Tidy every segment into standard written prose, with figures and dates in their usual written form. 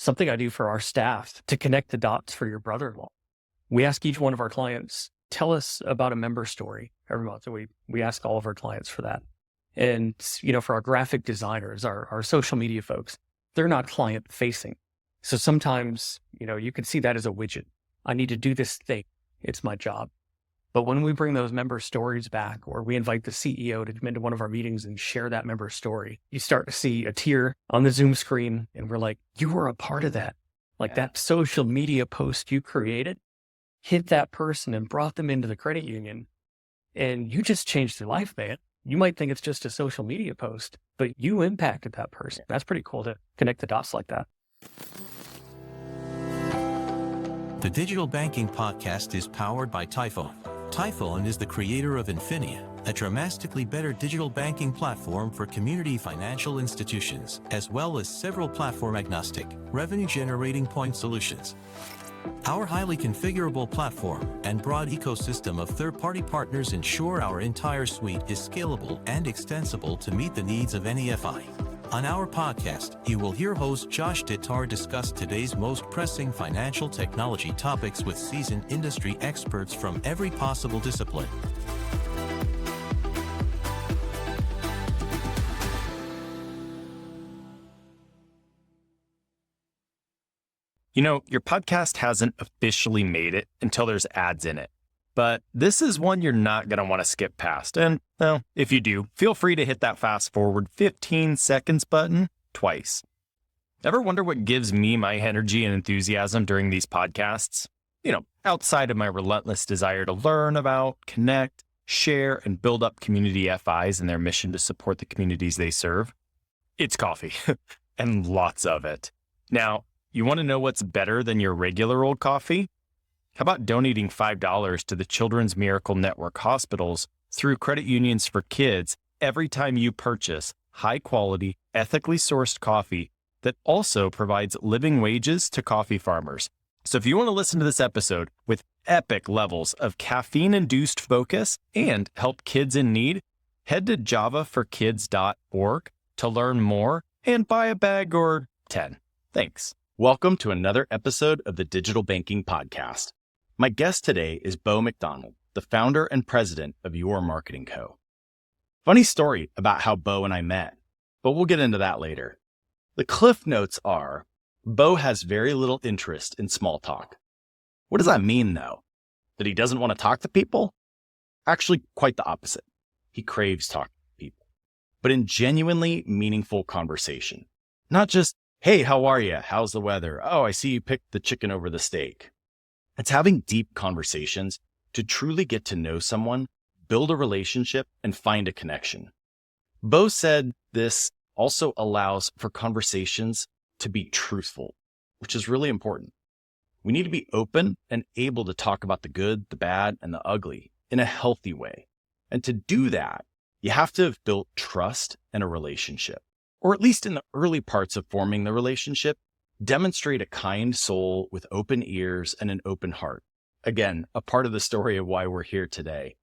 something I do for our staff to connect the dots for your brother-in-law. We ask each one of our clients, tell us about a member story every month. And we ask all of our clients for that. And, for our graphic designers, our social media folks, they're not client facing. So sometimes, you can see that as a widget. I need to do this thing. It's my job. But when we bring those member stories back, or we invite the CEO to come into one of our meetings and share that member story, you start to see a tear on the Zoom screen. And we're like, you were a part of that. That social media post you created hit that person and brought them into the credit union. And you just changed their life, man. You might think it's just a social media post, but you impacted that person. That's pretty cool to connect the dots like that. The Digital Banking Podcast is powered by Typhon. Typhon is the creator of Infinia, a dramatically better digital banking platform for community financial institutions, as well as several platform-agnostic, revenue-generating point solutions. Our highly configurable platform and broad ecosystem of third-party partners ensure our entire suite is scalable and extensible to meet the needs of any FI. On our podcast, you will hear host Josh DeTar discuss today's most pressing financial technology topics with seasoned industry experts from every possible discipline. Your podcast hasn't officially made it until there's ads in it. But this is one you're not going to want to skip past. And, well, if you do, feel free to hit that fast forward 15 seconds button twice. Ever wonder what gives me my energy and enthusiasm during these podcasts? Outside of my relentless desire to learn about, connect, share, and build up community FIs and their mission to support the communities they serve. It's coffee, and lots of it. Now, you want to know what's better than your regular old coffee? How about donating $5 to the Children's Miracle Network hospitals through Credit Unions for Kids every time you purchase high-quality, ethically sourced coffee that also provides living wages to coffee farmers? So if you want to listen to this episode with epic levels of caffeine-induced focus and help kids in need, head to javaforkids.org to learn more and buy a bag or 10. Thanks. Welcome to another episode of the Digital Banking Podcast. My guest today is Bo McDonald, the founder and president of Your Marketing Co. Funny story about how Bo and I met, but we'll get into that later. The cliff notes are, Bo has very little interest in small talk. What does that mean, though? That he doesn't want to talk to people? Actually, quite the opposite. He craves talking to people, but in genuinely meaningful conversation. Not just, hey, how are you? How's the weather? Oh, I see you picked the chicken over the steak. It's having deep conversations to truly get to know someone, build a relationship, and find a connection. Bo said this also allows for conversations to be truthful, which is really important. We need to be open and able to talk about the good, the bad, and the ugly in a healthy way. And to do that, you have to have built trust and a relationship, or at least in the early parts of forming the relationship, demonstrate a kind soul with open ears and an open heart. Again, a part of the story of why we're here today.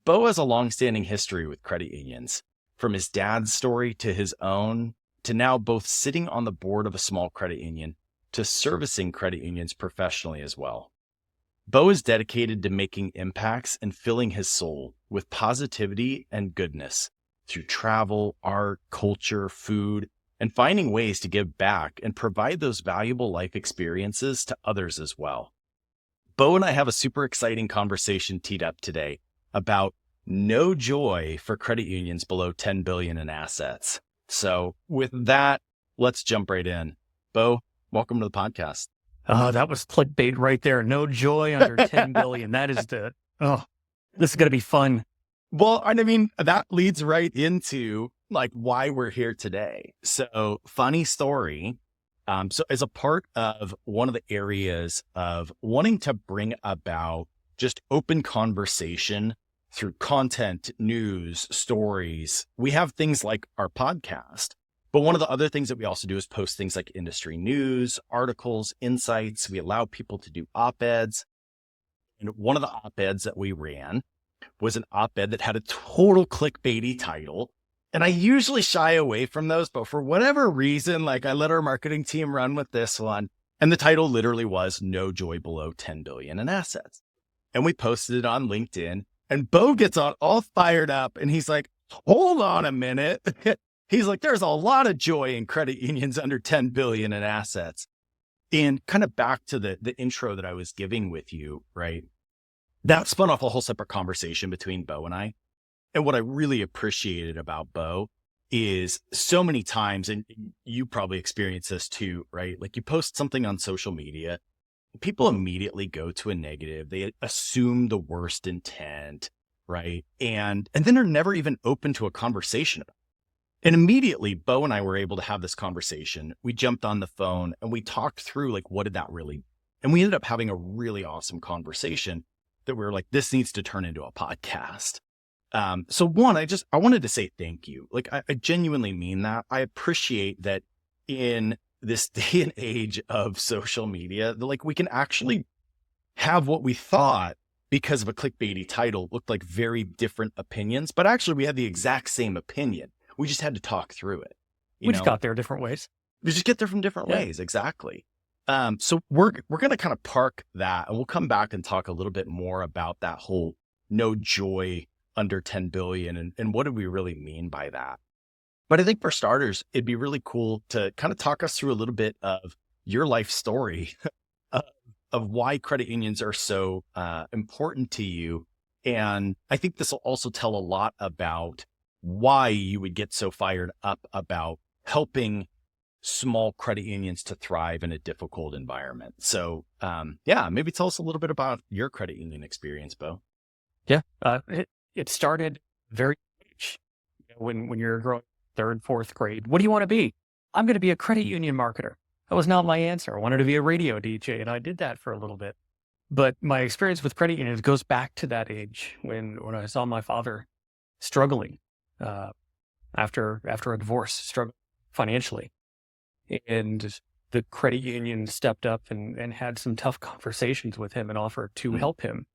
Bo has a long-standing history with credit unions, from his dad's story to his own, to now both sitting on the board of a small credit union to servicing credit unions professionally as well. Bo is dedicated to making impacts and filling his soul with positivity and goodness through travel, art, culture, food, and finding ways to give back and provide those valuable life experiences to others as well. Bo and I have a super exciting conversation teed up today about no joy for credit unions below $10 billion in assets. So with that, let's jump right in. Bo, welcome to the podcast. Oh, that was clickbait right there. No joy under 10 billion. That is this is going to be fun. Well, I mean, that leads right into why we're here today. So funny story. So as a part of one of the areas of wanting to bring about just open conversation through content, news, stories, we have things like our podcast. But one of the other things that we also do is post things like industry news, articles, insights. We allow people to do op-eds. And one of the op-eds that we ran was an op-ed that had a total clickbaity title And I usually shy away from those, but for whatever reason, like I let our marketing team run with this one. And the title literally was No Joy Below 10 Billion in Assets. And we posted it on LinkedIn, and Bo gets all fired up, and he's like, hold on a minute. He's like, there's a lot of joy in credit unions under 10 billion in assets. And kind of back to the intro that I was giving with you, right? That spun off a whole separate conversation between Bo and I. And what I really appreciated about Bo is so many times, and you probably experience this too, right? Like you post something on social media, people immediately go to a negative. They assume the worst intent, right? And then they're never even open to a conversation about it. And immediately, Bo and I were able to have this conversation. We jumped on the phone and we talked through like, what did that really, and we ended up having a really awesome conversation that we were like, this needs to turn into a podcast. So one, I wanted to say thank you. Like, I genuinely mean that. I appreciate that in this day and age of social media, like we can actually have what we thought because of a clickbaity title looked like very different opinions, but actually we had the exact same opinion. We just had to talk through it. We just got there different ways. We just get there from different ways. Exactly. So we're going to kind of park that, and we'll come back and talk a little bit more about that whole no joy under 10 billion and what do we really mean by that? But I think for starters, it'd be really cool to kind of talk us through a little bit of your life story of why credit unions are so important to you. And I think this will also tell a lot about why you would get so fired up about helping small credit unions to thrive in a difficult environment. So maybe tell us a little bit about your credit union experience, Bo. Yeah, it started very when you're growing third, fourth grade. What do you want to be? I'm going to be a credit union marketer. That was not my answer. I wanted to be a radio DJ, and I did that for a little bit. But my experience with credit unions goes back to that age when I saw my father struggling after a divorce, struggling financially. And the credit union stepped up and had some tough conversations with him and offered to help him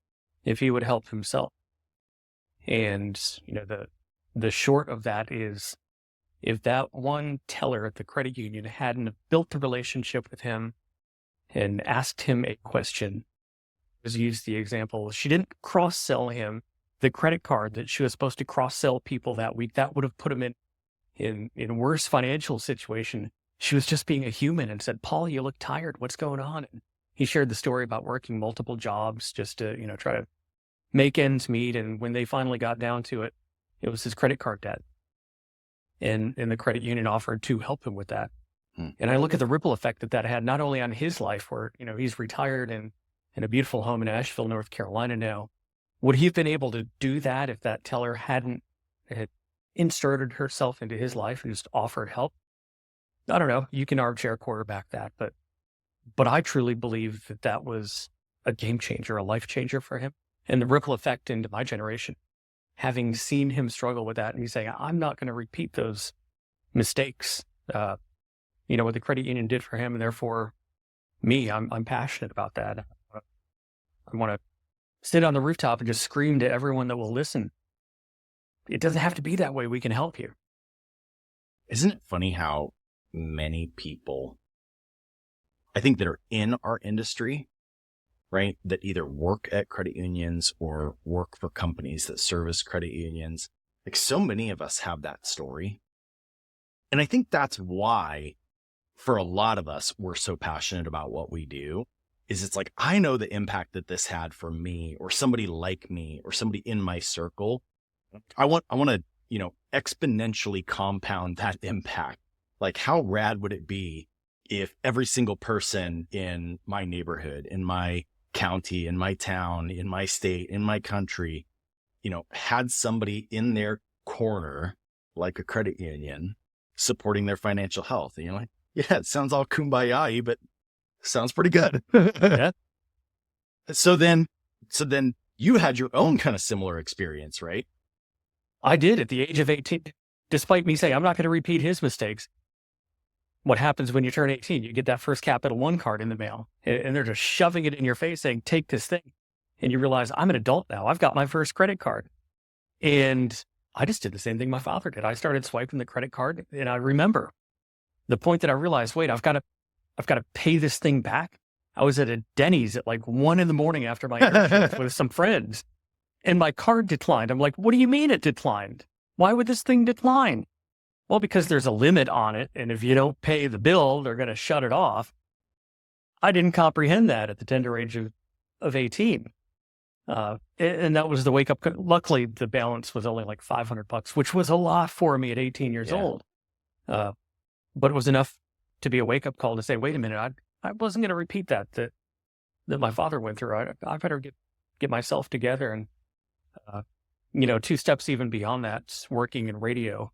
if he would help himself. And, the short of that is if that one teller at the credit union hadn't built the relationship with him and asked him a question, was used the example, she didn't cross-sell him the credit card that she was supposed to cross-sell people that week. That would have put him in worse financial situation. She was just being a human and said, Paul, you look tired. What's going on? And he shared the story about working multiple jobs just to, try to make ends meet. And when they finally got down to it, it was his credit card debt. And the credit union offered to help him with that. And I look at the ripple effect that had not only on his life where, he's retired and in a beautiful home in Asheville, North Carolina now. Would he have been able to do that if that teller had inserted herself into his life and just offered help? I don't know. You can armchair quarterback that, but I truly believe that was a game changer, a life changer for him. And the ripple effect into my generation, having seen him struggle with that and he's saying, I'm not going to repeat those mistakes, what the credit union did for him. And therefore me, I'm passionate about that. I want to sit on the rooftop and just scream to everyone that will listen. It doesn't have to be that way. We can help you. Isn't it funny how many people, I think, that are in our industry, right, that either work at credit unions or work for companies that service credit unions, like so many of us have that story. And I think that's why, for a lot of us, we're so passionate about what we do, is it's like, I know the impact that this had for me or somebody like me or somebody in my circle. I want to, exponentially compound that impact. Like, how rad would it be if every single person in my neighborhood, in my county, in my town, in my state, in my country, had somebody in their corner, like a credit union, supporting their financial health. And you're like, yeah, it sounds all kumbaya-y, but sounds pretty good. Yeah. So then you had your own kind of similar experience, right? I did at the age of 18, despite me saying, I'm not going to repeat his mistakes. What happens when you turn 18? You get that first Capital One card in the mail and they're just shoving it in your face saying, take this thing. And you realize I'm an adult now. I've got my first credit card. And I just did the same thing my father did. I started swiping the credit card, and I remember the point that I realized, wait, I've got to pay this thing back. I was at a Denny's at like 1 a.m. after my internship with some friends, and my card declined. I'm like, what do you mean it declined? Why would this thing decline? Well, because there's a limit on it, and if you don't pay the bill, they're going to shut it off. I didn't comprehend that at the tender age of 18. And that was the wake up. Luckily, the balance was only like $500, which was a lot for me at 18 years old. But it was enough to be a wake up call to say, wait a minute, I wasn't going to repeat that my father went through. I better get myself together. And, 2 steps even beyond that, working in radio,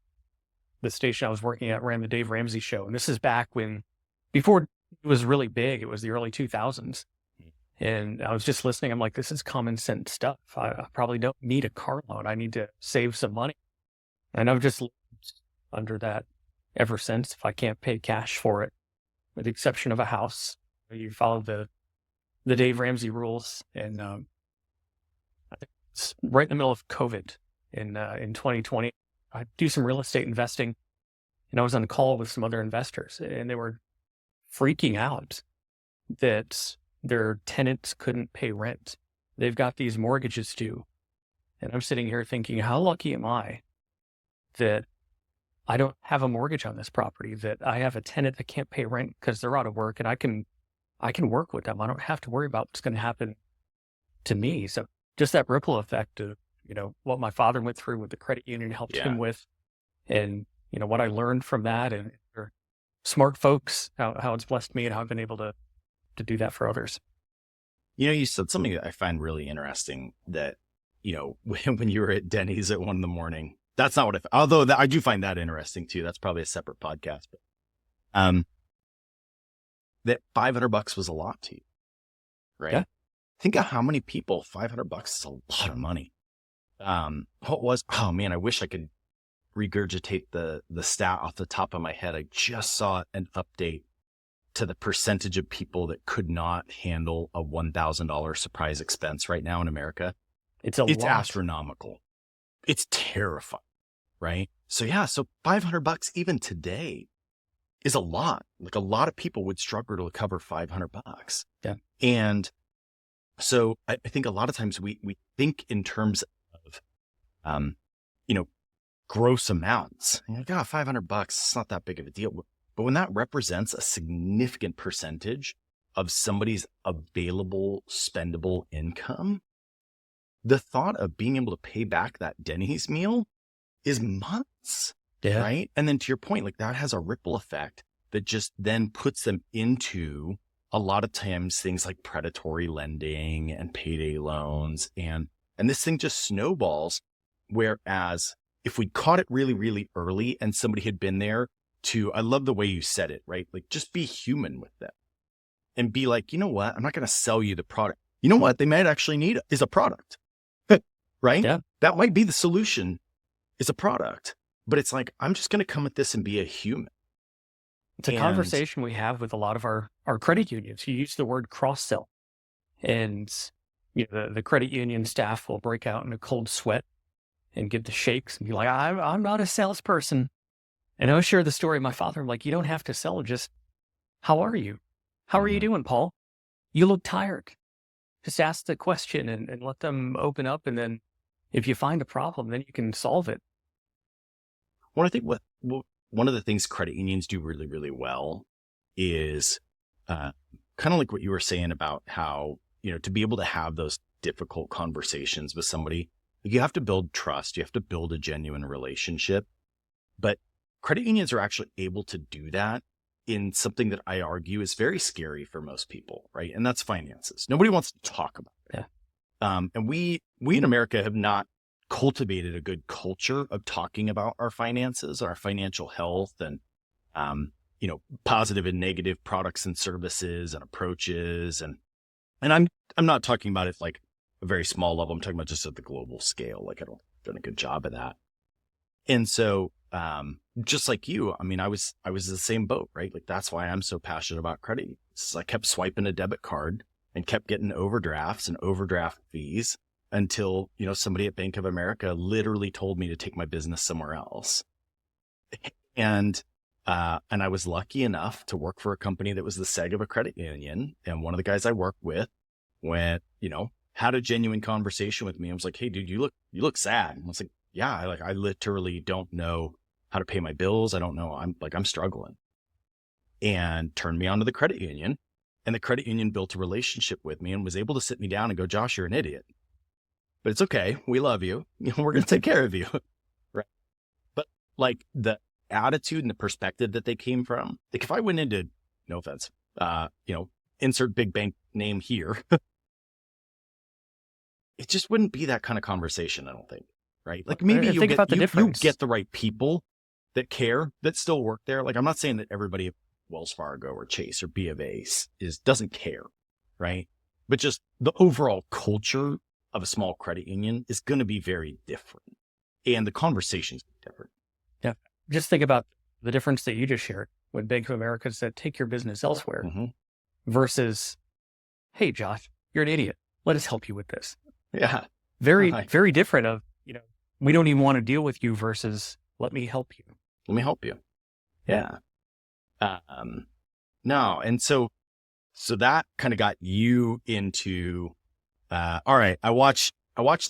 the station I was working at ran the Dave Ramsey show. And this is back before it was really big. It was the early 2000s. And I was just listening. I'm like, this is common sense stuff. I probably don't need a car loan. I need to save some money. And I've just lived under that ever since. If I can't pay cash for it, with the exception of a house, you follow the Dave Ramsey rules. And I think it's right in the middle of COVID in 2020. I do some real estate investing, and I was on a call with some other investors, and they were freaking out that their tenants couldn't pay rent. They've got these mortgages due. And I'm sitting here thinking, how lucky am I that I don't have a mortgage on this property, that I have a tenant that can't pay rent because they're out of work, and I can work with them. I don't have to worry about what's going to happen to me. So just that ripple effect of, what my father went through with the credit union helped him with, and, what I learned from that, and smart folks, how it's blessed me and how I've been able to do that for others. You said something that I find really interesting that, when you were at Denny's at 1 a.m, that's not what although I do find that interesting too. That's probably a separate podcast, but, that $500 was a lot to you, right? Yeah. Think of how many people $500 is a lot of money. I wish I could regurgitate the stat off the top of my head. I just saw an update to the percentage of people that could not handle a $1,000 surprise expense right now in America. It's astronomical. It's terrifying, right? So $500 even today is a lot. Like a lot of people would struggle to cover $500. Yeah. And so I think a lot of times we think in terms of, gross amounts. You're like, $500, it's not that big of a deal. But when that represents a significant percentage of somebody's available spendable income, the thought of being able to pay back that Denny's meal is months, right? And then to your point, like that has a ripple effect that just then puts them into a lot of times things like predatory lending and payday loans. And this thing just snowballs. Whereas if we caught it really, really early and somebody had been there I love the way you said it, right? Like just be human with them and be like, you know what? I'm not going to sell you the product. You know what they might actually need is a product, right? Yeah. That might be the solution is a product, but it's like, I'm just going to come at this and be a human. It's a conversation we have with a lot of our credit unions. You use the word cross-sell, and the credit union staff will break out in a cold sweat and give the shakes and be like, I'm not a salesperson. And I'll share the story of my father. I'm like, you don't have to sell, just how are you? How are you doing, Paul? You look tired. Just ask the question and let them open up. And then if you find a problem, then you can solve it. Well, I think one of the things credit unions do really, really well is kind of like what you were saying about how, to be able to have those difficult conversations with somebody, you have to build trust. You have to build a genuine relationship. But credit unions are actually able to do that in something that I argue is very scary for most people, right? And that's finances. Nobody wants to talk about it. Yeah. And we in America have not cultivated a good culture of talking about our finances, our financial health, and positive and negative products and services and approaches. And I'm not talking about it like a very small level. I'm talking about just at the global scale. Like I don't done a good job of that. And so just like you, I was in the same boat, right? Like that's why I'm so passionate about credit unions. I kept swiping a debit card and kept getting overdrafts and overdraft fees. until, somebody at Bank of America literally told me to take my business somewhere else. And I was lucky enough to work for a company that was the seg of a credit union. And one of the guys I worked with went, had a genuine conversation with me. I was like, "Hey dude, you look sad." And I was like, "Yeah, I literally don't know how to pay my bills. I don't know. I'm struggling." And turned me on to the credit union, and the credit union built a relationship with me and was able to sit me down and go, "Josh, you're an idiot, but it's okay. We love you. We're going to take care of you." Right. But like the attitude and the perspective that they came from, like if I went into, no offense, insert big bank name here, it just wouldn't be that kind of conversation, I don't think. Right. Like maybe you get the right people that care, that still work there. Like I'm not saying that everybody at Wells Fargo or Chase or B of A doesn't care. Right. But just the overall culture of a small credit union is going to be very different. And the conversation's different. Yeah. Just think about the difference that you just shared when Bank of America said, "Take your business elsewhere," versus, "Hey, Josh, you're an idiot. Let us help you with this." Yeah. Very, very different of, we don't even want to deal with you versus let me help you. Let me help you. Yeah. No. And so that kind of got you into, all right, I watched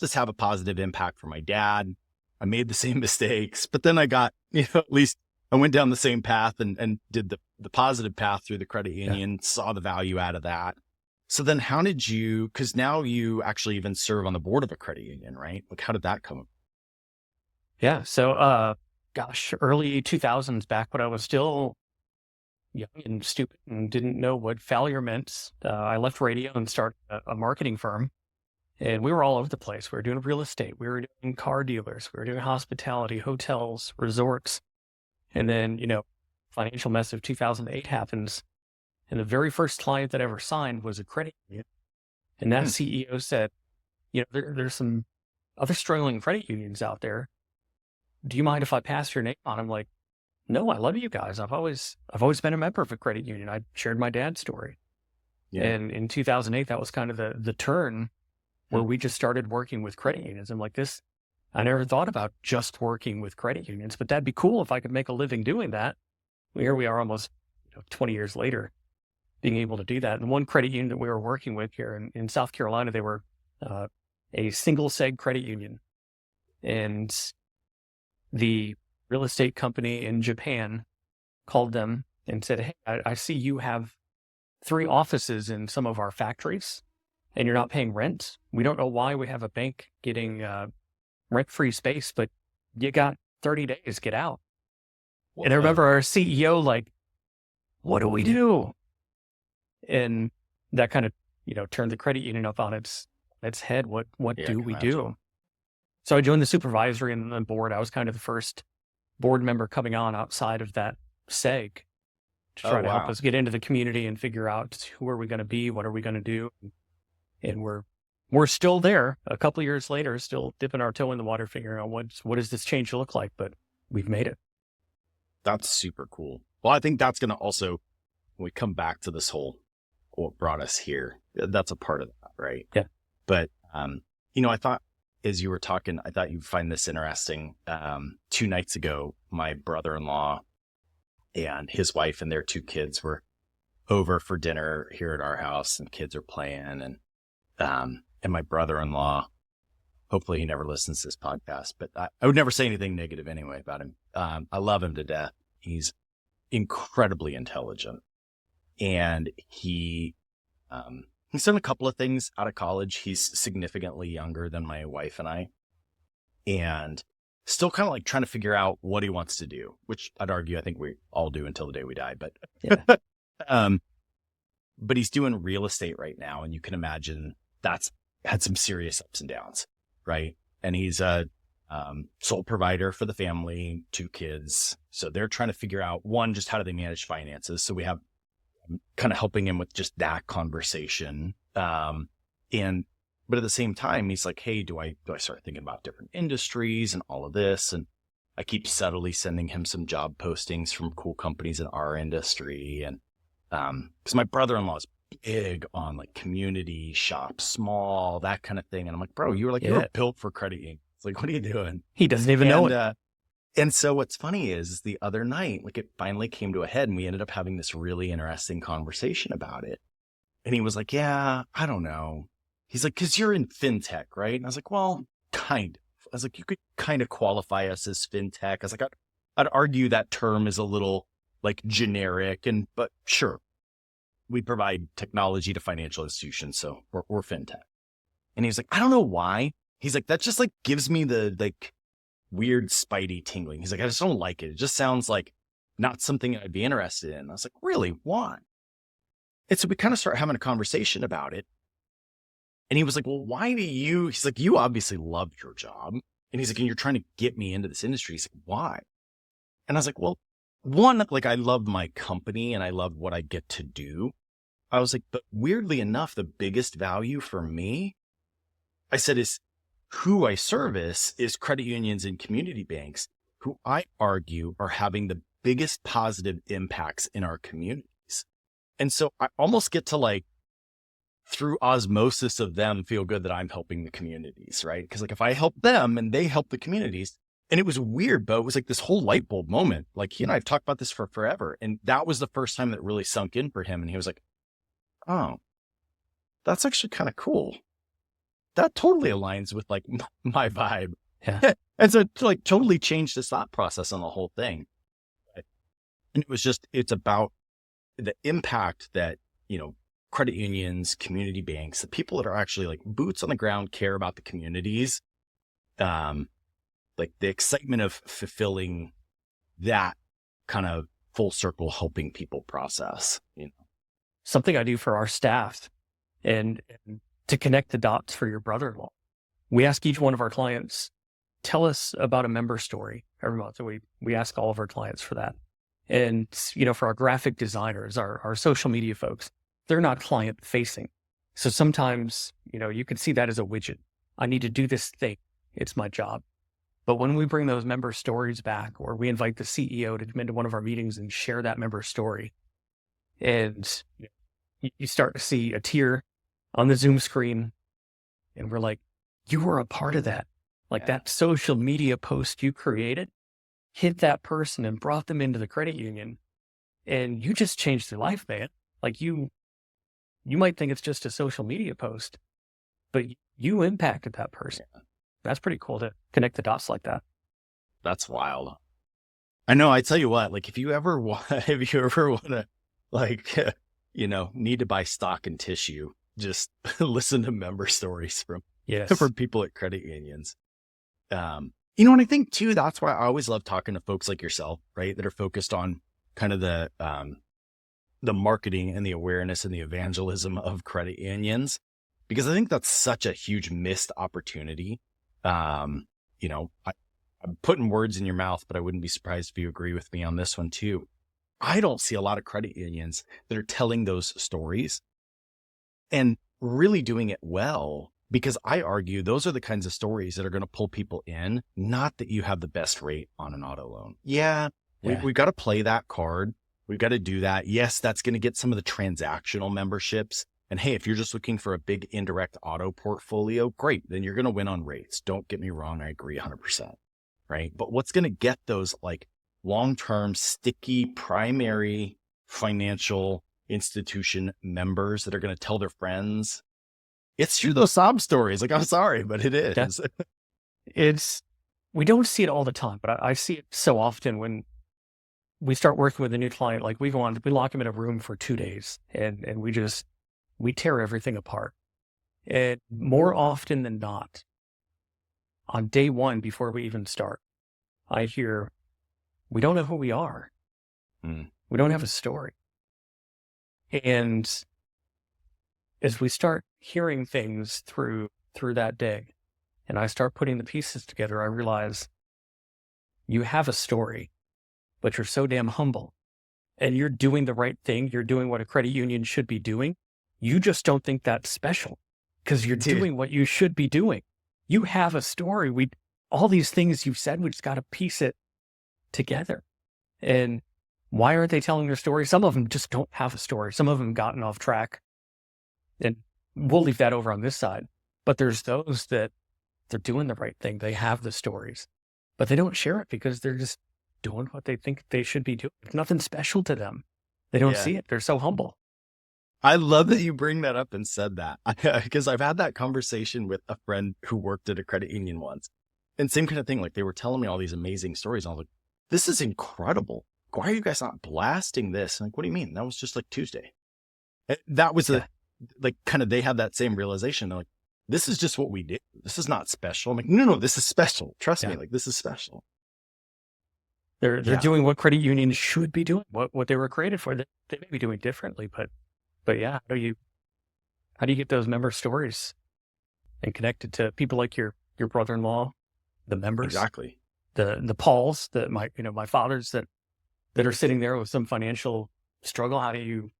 this have a positive impact for my dad. I made the same mistakes, but then I got, at least I went down the same path and did the positive path through the credit union, saw the value out of that. So then how did you, because now you actually even serve on the board of a credit union, right? Like how did that come? Yeah. So, early 2000s, back when I was still young and stupid and didn't know what failure meant, I left radio and started a marketing firm. And we were all over the place. We were doing real estate. We were doing car dealers. We were doing hospitality, hotels, resorts. And then, financial mess of 2008 happens. And the very first client that I ever signed was a credit union. And that CEO said, there's some other struggling credit unions out there. Do you mind if I pass your name on? I'm like, "No, I love you guys. I've always been a member of a credit union." I shared my dad's story. Yeah. And in 2008, that was kind of the turn where we just started working with credit unions. I'm like, I never thought about just working with credit unions, but that'd be cool if I could make a living doing that. Here we are almost 20 years later, being able to do that. And one credit union that we were working with here in South Carolina, they were a single seg credit union. And the real estate company in Japan called them and said, "Hey, I see you have 3 offices in some of our factories and you're not paying rent. We don't know why we have a bank getting rent-free space, but you got 30 days, get out." Whoa. And I remember our CEO like, "What do we do?" And that kind of, turned the credit union up on its head. What do we do? So I joined the supervisory and the board. I was kind of the first board member coming on outside of that seg to try to help us get into the community and figure out who are we going to be, what are we going to do. And we're still there a couple of years later, still dipping our toe in the water, figuring out what does this change look like, but we've made it. That's super cool. Well, I think that's going to also, when we come back to this whole, what brought us here, that's a part of that, right? Yeah. But, I thought as you were talking, I thought you'd find this interesting. 2 nights ago, my brother-in-law and his wife and their 2 kids were over for dinner here at our house, and kids are playing. And my brother-in-law, hopefully he never listens to this podcast, but I would never say anything negative anyway about him. I love him to death. He's incredibly intelligent, and he's done a couple of things out of college. He's significantly younger than my wife and I, and still kind of like trying to figure out what he wants to do, which I'd argue I think we all do until the day we die. But yeah. But he's doing real estate right now, and you can imagine that's had some serious ups and downs, right? And he's a sole provider for the family, 2 kids. So they're trying to figure out, one, just how do they manage finances. So we have kind of helping him with just that conversation. But at the same time, he's like, "Hey, do I start thinking about different industries and all of this?" And I keep subtly sending him some job postings from cool companies in our industry. And because my brother-in-law is big on like community shop, small, that kind of thing. And I'm like, bro, you were Yeah. built for credit union. It's like, what are you doing? He doesn't even know And, it. and so what's funny is the other night, like it finally came to a head and we ended up having this really interesting conversation about it. And he was like, yeah, I don't know. He's like, cause you're in fintech, right? And I was like, well, kind of. I was like, you could kind of qualify us as fintech. I was like, I'd argue that term is a little like generic but sure. We provide technology to financial institutions. So we're fintech. And he was like, I don't know why. He's like, that just like gives me the like weird spidey tingling. He's like, I just don't like it. It just sounds like not something I'd be interested in. I was like, really? Why? And so we kind of start having a conversation about it. And he was like, well, why do you, he's like, you obviously love your job. And he's like, and you're trying to get me into this industry. He's like, why? And I was like, well, one, like I love my company and I love what I get to do. I was like, but weirdly enough, the biggest value for me, I said, is who I service is credit unions and community banks, who I argue are having the biggest positive impacts in our communities. And so I almost get to like, through osmosis of them, feel good that I'm helping the communities, right? Because like if I help them and they help the communities, and it was weird, but it was like this whole light bulb moment. Like he and I have talked about this for forever. And that was the first time that it really sunk in for him. And he was like, oh, that's actually kind of cool. That totally aligns with like my vibe. Yeah. And so it like totally changed his thought process on the whole thing. And it was just, it's about the impact that, you know, credit unions, community banks, the people that are actually like boots on the ground, care about the communities, like the excitement of fulfilling that kind of full circle helping people process, you know. Something I do for our staff and to connect the dots for your brother-in-law. We ask each one of our clients, tell us about a member story every month. So we ask all of our clients for that. And, you know, for our graphic designers, our social media folks, they're not client facing. So sometimes, you know, you can see that as a widget. I need to do this thing. It's my job. But when we bring those member stories back, or we invite the CEO to come into one of our meetings and share that member story, and you start to see a tear on the Zoom screen, and we're like, you were a part of that. Like that social media post you created hit that person and brought them into the credit union, and you just changed their life, man. Like you might think it's just a social media post, but you impacted that person. That's pretty cool to connect the dots like that. That's wild. I know. I tell you what, like if you ever want to like, you know, need to buy stock and tissue, just listen to member stories from people at credit unions. You know, and I think too, that's why I always love talking to folks like yourself, right? That are focused on kind of the marketing and the awareness and the evangelism of credit unions, because I think that's such a huge missed opportunity. You know, I'm putting words in your mouth, but I wouldn't be surprised if you agree with me on this one too. I don't see a lot of credit unions that are telling those stories and really doing it well, because I argue those are the kinds of stories that are going to pull people in, not that you have the best rate on an auto loan. We've got to play that card. We've got to do that. Yes, that's going to get some of the transactional memberships. And hey, if you're just looking for a big indirect auto portfolio, great. Then you're going to win on rates. Don't get me wrong. I agree 100%. Right. But what's going to get those like long-term sticky primary financial institution members that are going to tell their friends? It's through those sob stories. Like, I'm sorry, but it is. We don't see it all the time, but I see it so often when we start working with a new client. Like we lock them in a room for 2 days and we tear everything apart. And more often than not, on day one, before we even start, I hear, we don't know who we are. We don't have a story. And as we start hearing things through that day, and I start putting the pieces together, I realize you have a story, but you're so damn humble. And you're doing the right thing. You're doing what a credit union should be doing. You just don't think that's special because you're doing what you should be doing. You have a story. All these things you've said, we just got to piece it together. And why aren't they telling their story? Some of them just don't have a story. Some of them gotten off track And we'll leave that over on this side. But there's those that they're doing the right thing. They have the stories, but they don't share it because they're just doing what they think they should be doing. It's nothing special to them. They don't see it. They're so humble. I love that you bring that up and said that, because I've had that conversation with a friend who worked at a credit union once, and same kind of thing. Like, they were telling me all these amazing stories. And I was like, this is incredible. Why are you guys not blasting this? And like, what do you mean? That was just like Tuesday. That was like kind of, they had that same realization. They're like, this is just what we do. This is not special. I'm like, no, this is special. Trust me. Like, this is special. They're doing what credit unions should be doing, what they were created for. They may be doing differently, but yeah, how do you get those member stories and connect it to people like your brother-in-law, the members, Exactly, the Pauls, that my fathers that are sitting there with some financial struggle? How do you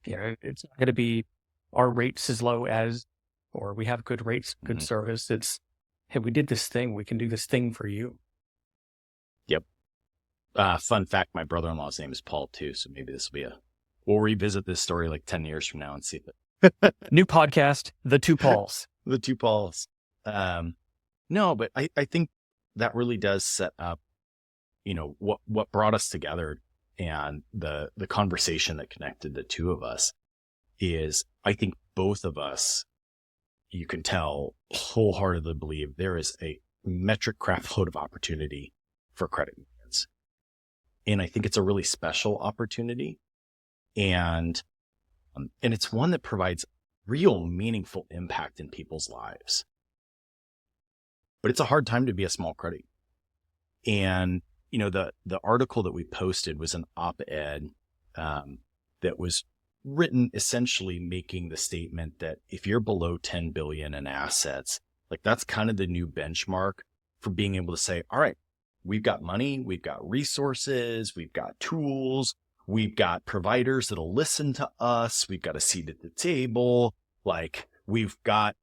it's not going to be our rates as low as, or we have good rates, good service. It's, hey, we did this thing. We can do this thing for you. Yep. Fun fact, my brother-in-law's name is Paul too. So maybe this will be we'll revisit this story like 10 years from now and see if it. New podcast, The Two Pauls. The Two Pauls. No, but I think that really does set up, what brought us together, and the conversation that connected the two of us is, I think both of us, you can tell, wholeheartedly believe there is a metric crap load of opportunity for credit unions. And I think it's a really special opportunity. And it's one that provides real meaningful impact in people's lives. But it's a hard time to be a small credit. And, the article that we posted was an op-ed that was written essentially making the statement that if you're below 10 billion in assets, like, that's kind of the new benchmark for being able to say, all right, we've got money, we've got resources, we've got tools, we've got providers that'll listen to us, we've got a seat at the table, like, we've got,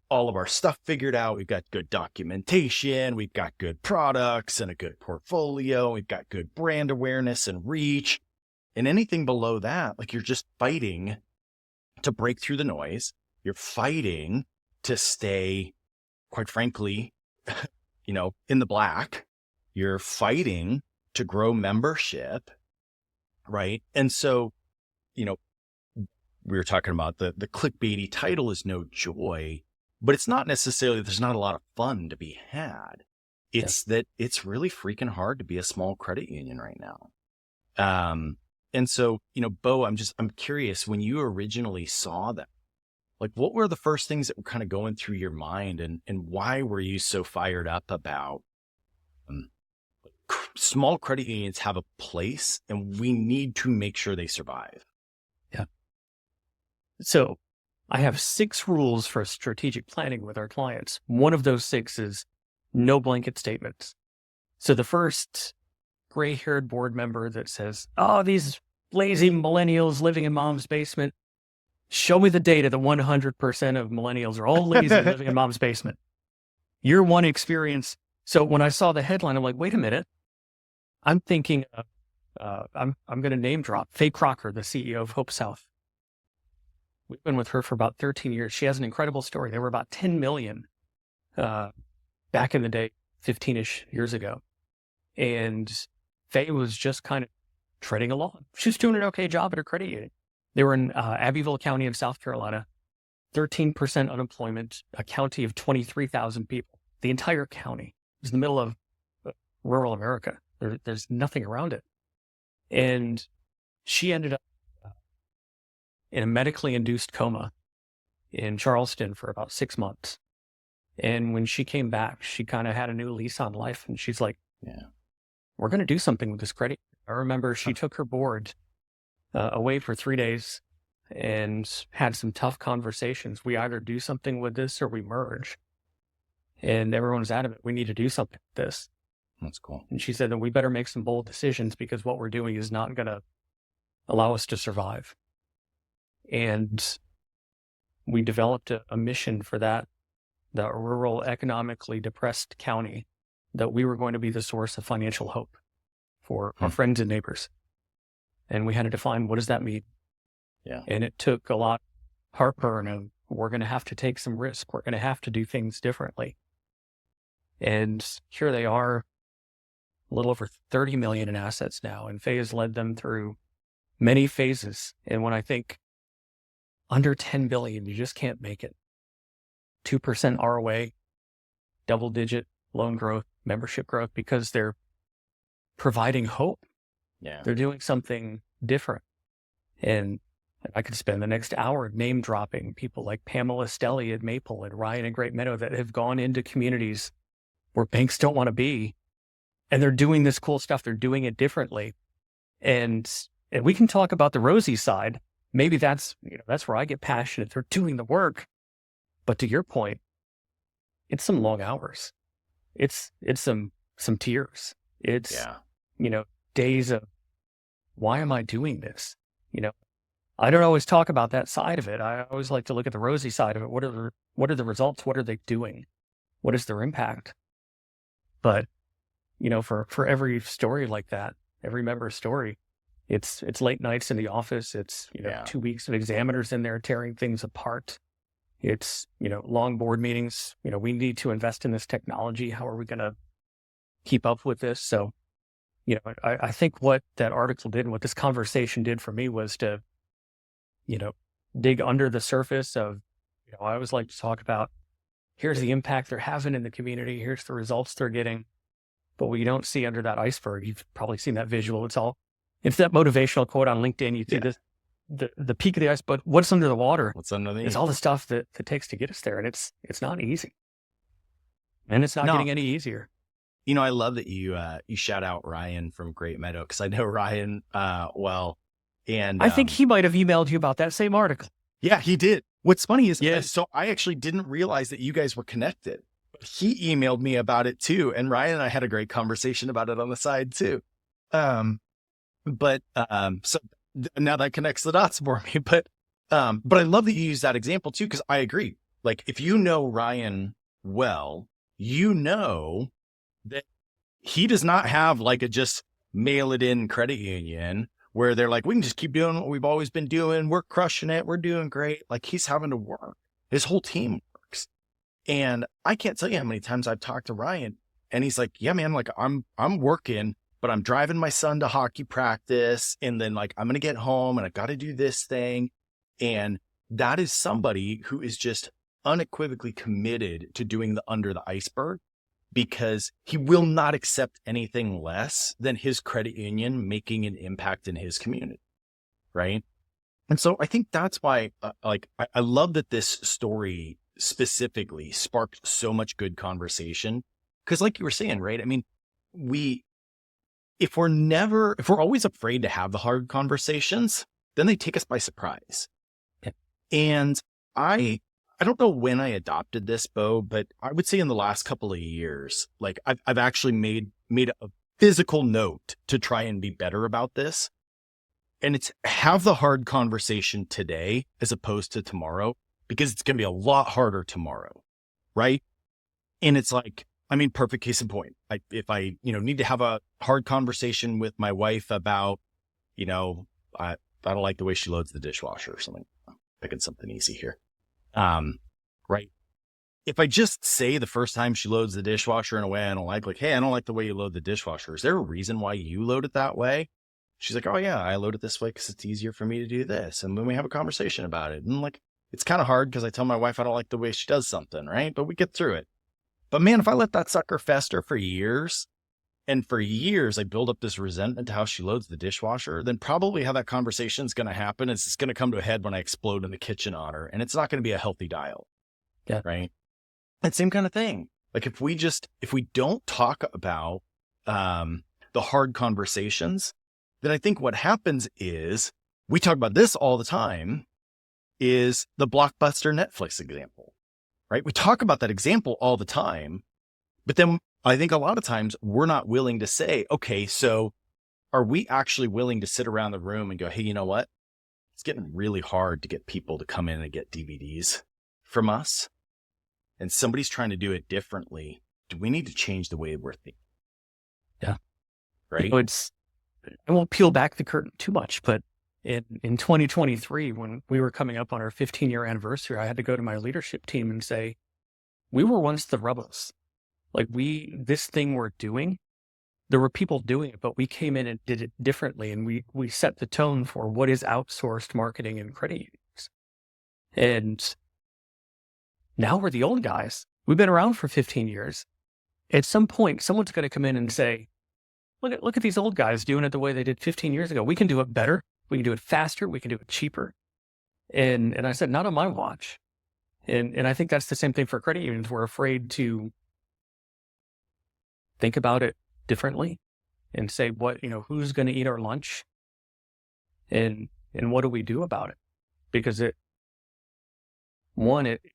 all of our stuff figured out. We've got good documentation. We've got good products and a good portfolio. We've got good brand awareness and reach. And anything below that, like, you're just fighting to break through the noise. You're fighting to stay, quite frankly, in the black. You're fighting to grow membership, right? And so, we were talking about the clickbaity title is No Joy, but it's not necessarily, there's not a lot of fun to be had. It's that it's really freaking hard to be a small credit union right now. And so, Bo, I'm curious, when you originally saw that, like, what were the first things that were kind of going through your mind, and why were you so fired up about small credit unions have a place and we need to make sure they survive? Yeah. So I have 6 rules for strategic planning with our clients. One of those 6 is no blanket statements. So the first gray-haired board member that says, oh, these lazy millennials living in mom's basement, show me the data that 100% of millennials are all lazy living in mom's basement. Your one experience. So when I saw the headline, I'm like, wait a minute. I'm thinking of, I'm going to name drop Faye Crocker, the CEO of Hope South. We've been with her for about 13 years. She has an incredible story. There were about 10 million back in the day, 15-ish years ago. And Faye was just kind of treading along. She was doing an okay job at her credit union. They were in Abbeville County in South Carolina, 13% unemployment, a county of 23,000 people. The entire county was in the middle of rural America. There's nothing around it. And she ended up in a medically induced coma in Charleston for about 6 months. And when she came back, she kind of had a new lease on life. And she's like, we're going to do something with this credit. I remember she took her board away for 3 days and had some tough conversations. We either do something with this or we merge. And everyone was adamant, we need to do something with this. That's cool. And she said that we better make some bold decisions because what we're doing is not going to allow us to survive. And we developed a mission for that rural, economically depressed county, that we were going to be the source of financial hope for our friends and neighbors. And we had to define, what does that mean? Yeah. And it took a lot heartburn of we're going to have to take some risk. We're going to have to do things differently. And here they are, a little over 30 million in assets now. And Faye has led them through many phases. And when I think under 10 billion, you just can't make it. 2% ROA, double digit loan growth, membership growth, because they're providing hope. Yeah. They're doing something different. And I could spend the next hour name dropping people like Pamela Stelly at Maple and Ryan at Great Meadow that have gone into communities where banks don't want to be. And they're doing this cool stuff. They're doing it differently. And we can talk about the rosy side. Maybe that's where I get passionate. They're doing the work. But to your point, it's some long hours. It's some tears. It's, days of, why am I doing this? I don't always talk about that side of it. I always like to look at the rosy side of it. What are the results? What are they doing? What is their impact? But, for every story like that, every member's story, it's late nights in the office. It's, 2 weeks of examiners in there tearing things apart. It's, long board meetings. We need to invest in this technology. How are we going to keep up with this? So, I think what that article did and what this conversation did for me was to, dig under the surface of, I always like to talk about, here's the impact they're having in the community. Here's the results they're getting. But what you don't see under that iceberg, you've probably seen that visual. It's that motivational quote on LinkedIn. You see this, the peak of the ice, but what's under the water? What's underneath? It's all the stuff that it takes to get us there. And it's not easy. And it's not getting any easier. I love that you shout out Ryan from Great Meadow, because I know Ryan well. And I think he might have emailed you about that same article. Yeah, he did. What's funny is, so I actually didn't realize that you guys were connected. He emailed me about it too. And Ryan and I had a great conversation about it on the side too. So now that connects the dots for me. But I love that you use that example too, because I agree. Like, if you know Ryan well, that he does not have like a just mail it in credit union where they're like, we can just keep doing what we've always been doing. We're crushing it. We're doing great. Like, he's having to work. His whole team works. And I can't tell you how many times I've talked to Ryan and he's like, yeah, man, like I'm working, but I'm driving my son to hockey practice. And then like, I'm going to get home and I got to do this thing. And that is somebody who is just unequivocally committed to doing the under the iceberg, because he will not accept anything less than his credit union making an impact in his community. Right. And so I think that's why, I love that this story specifically sparked so much good conversation. Cause like you were saying, right? I mean, if we're always afraid to have the hard conversations, then they take us by surprise. Yeah. And I don't know when I adopted this, Bo, but I would say in the last couple of years, like I've actually made a physical note to try and be better about this. And it's have the hard conversation today as opposed to tomorrow, because it's going to be a lot harder tomorrow. Right. And it's like, I mean, perfect case in point. If I need to have a hard conversation with my wife about, I don't like the way she loads the dishwasher or something. I'm picking something easy here. Right. If I just say the first time she loads the dishwasher in a way I don't like, hey, I don't like the way you load the dishwasher. Is there a reason why you load it that way? She's like, oh yeah, I load it this way because it's easier for me to do this. And then we have a conversation about it. And like, it's kind of hard because I tell my wife I don't like the way she does something, right? But we get through it. But man, if I let that sucker fester for years, and for years I build up this resentment to how she loads the dishwasher, then probably how that conversation is going to happen is it's going to come to a head when I explode in the kitchen on her, and it's not going to be a healthy dialogue. Yeah. Right. And same kind of thing. Like if we don't talk about the hard conversations, then I think what happens is we talk about this all the time, is the Blockbuster Netflix example, right? We talk about that example all the time, but then I think a lot of times we're not willing to say, okay, so are we actually willing to sit around the room and go, hey, you know what? It's getting really hard to get people to come in and get DVDs from us. And somebody's trying to do it differently. Do we need to change the way we're thinking? Yeah. Right. I won't peel back the curtain too much, but In 2023, when we were coming up on our 15-year anniversary, I had to go to my leadership team and say, we were once the rebels. Like this thing we're doing, there were people doing it, but we came in and did it differently. And we set the tone for what is outsourced marketing and credit unions. And now we're the old guys. We've been around for 15 years. At some point, someone's going to come in and say, look at these old guys doing it the way they did 15 years ago. We can do it better. We can do it faster. We can do it cheaper. And I said, not on my watch. And I think that's the same thing for credit unions. We're afraid to think about it differently and say, who's going to eat our lunch? And what do we do about it? Because it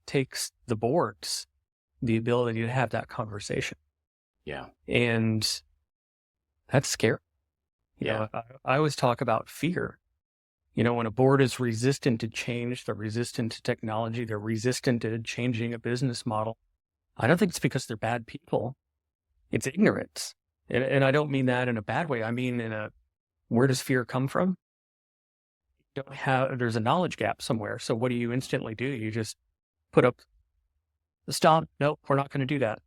takes the boards the ability to have that conversation. Yeah. And that's scary. Yeah. I always talk about fear. When a board is resistant to change, they're resistant to technology, they're resistant to changing a business model. I don't think it's because they're bad people. It's ignorance. And I don't mean that in a bad way. I mean, where does fear come from? There's a knowledge gap somewhere. So what do you instantly do? You just put up the stop. Nope, we're not going to do that.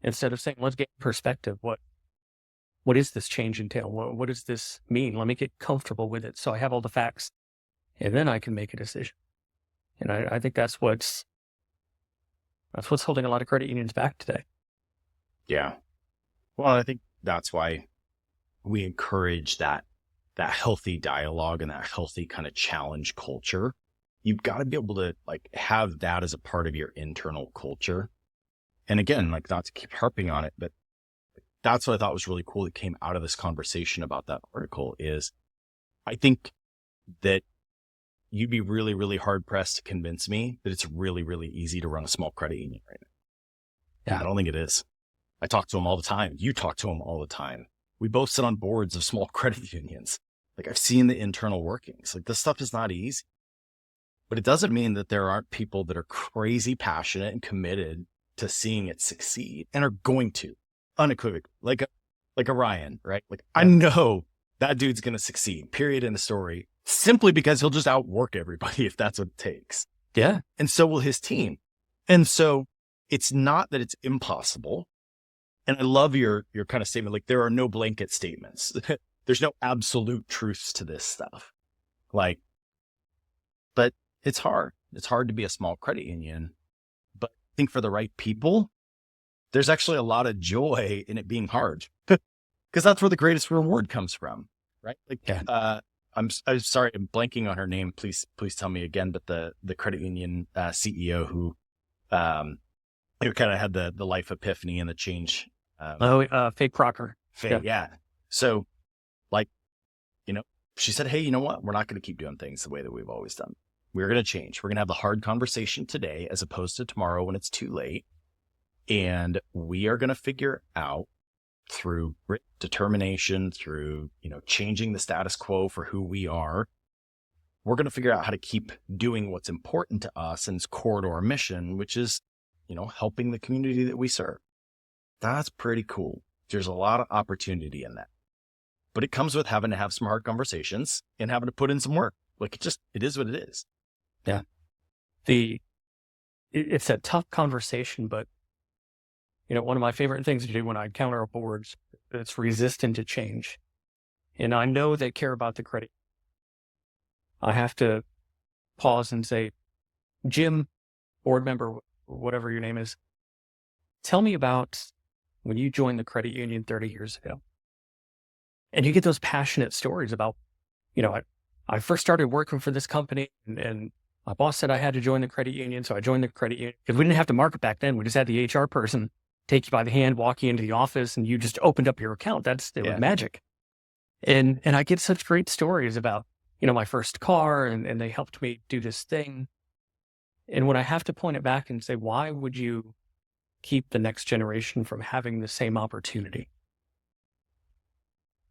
Instead of saying, let's get perspective. What is this change entail? What does this mean? Let me get comfortable with it so I have all the facts, and then I can make a decision. And I think that's what's holding a lot of credit unions back today. Yeah. Well, I think that's why we encourage that healthy dialogue and that healthy kind of challenge culture. You've got to be able to have that as a part of your internal culture. And again, not to keep harping on it, but that's what I thought was really cool that came out of this conversation about that article is I think that you'd be really, really hard pressed to convince me that it's really, really easy to run a small credit union right now. Yeah. I don't think it is. I talk to them all the time. You talk to them all the time. We both sit on boards of small credit unions. I've seen the internal workings. This stuff is not easy, but it doesn't mean that there aren't people that are crazy passionate and committed to seeing it succeed and are going to. Unequivocally, like a Ryan, right? I know that dude's going to succeed, period in the story, simply because he'll just outwork everybody if that's what it takes. Yeah. And so will his team. And so it's not that it's impossible. And I love your kind of statement, there are no blanket statements. There's no absolute truths to this stuff. But it's hard. It's hard to be a small credit union. But I think for the right people, there's actually a lot of joy in it being hard because that's where the greatest reward comes from, right? I'm sorry, I'm blanking on her name. Please tell me again. But the credit union CEO who kind of had the life epiphany and the change. Faye Crocker. Faye, yeah. So she said, hey, you know what? We're not going to keep doing things the way that we've always done. We're going to change. We're going to have the hard conversation today as opposed to tomorrow when it's too late. And we are going to figure out through determination, through, changing the status quo for who we are, we're going to figure out how to keep doing what's important to us and it's core to our mission, which is, helping the community that we serve. That's pretty cool. There's a lot of opportunity in that, but it comes with having to have some hard conversations and having to put in some work. It is what it is. Yeah. It's a tough conversation, but one of my favorite things to do when I encounter a board that's resistant to change, and I know they care about the credit, I have to pause and say, Jim, board member, whatever your name is, tell me about when you joined the credit union 30 years ago. And you get those passionate stories about, I first started working for this company and my boss said I had to join the credit union. So I joined the credit union because we didn't have to market back then. We just had the HR person take you by the hand, walk you into the office, and you just opened up your account. It was magic. And I get such great stories about, my first car and they helped me do this thing. And when I have to point it back and say, why would you keep the next generation from having the same opportunity?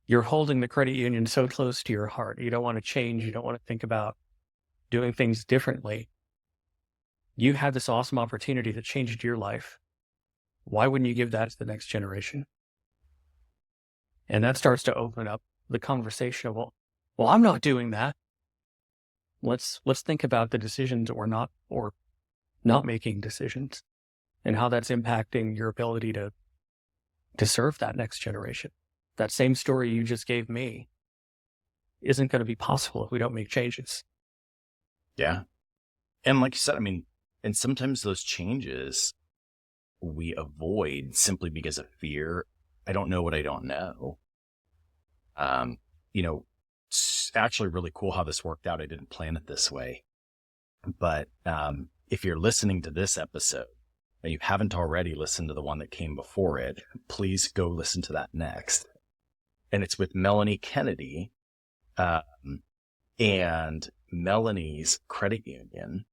You're holding the credit union so close to your heart. You don't want to change. You don't want to think about doing things differently. You had this awesome opportunity that changed your life. Why wouldn't you give that to the next generation? And that starts to open up the conversation of, well, I'm not doing that. let's think about the decisions or not making decisions and how that's impacting your ability to serve that next generation. That same story you just gave me isn't going to be possible if we don't make changes. Yeah. And like you said, I mean, and sometimes those changes we avoid simply because of fear. I don't know what I don't know. It's actually really cool how this worked out. I didn't plan it this way. But if you're listening to this episode and you haven't already listened to the one that came before it, please go listen to that next. And it's with Melanie Kennedy. And Melanie's credit union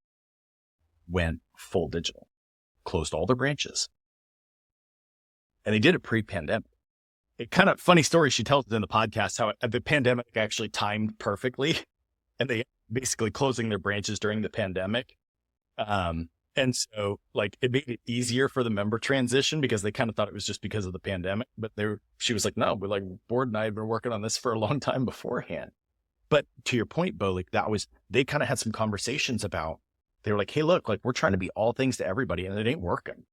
went full digital, closed all their branches. And they did it pre-pandemic. It kind of funny story she tells in the podcast, how the pandemic actually timed perfectly. And they basically closing their branches during the pandemic. And so like it made it easier for the member transition because they kind of thought it was just because of the pandemic. But she was like, no, but like Board and I had been working on this for a long time beforehand. But to your point, Bo, like they kind of had some conversations about, they were like, hey, look, like we're trying to be all things to everybody and it ain't working.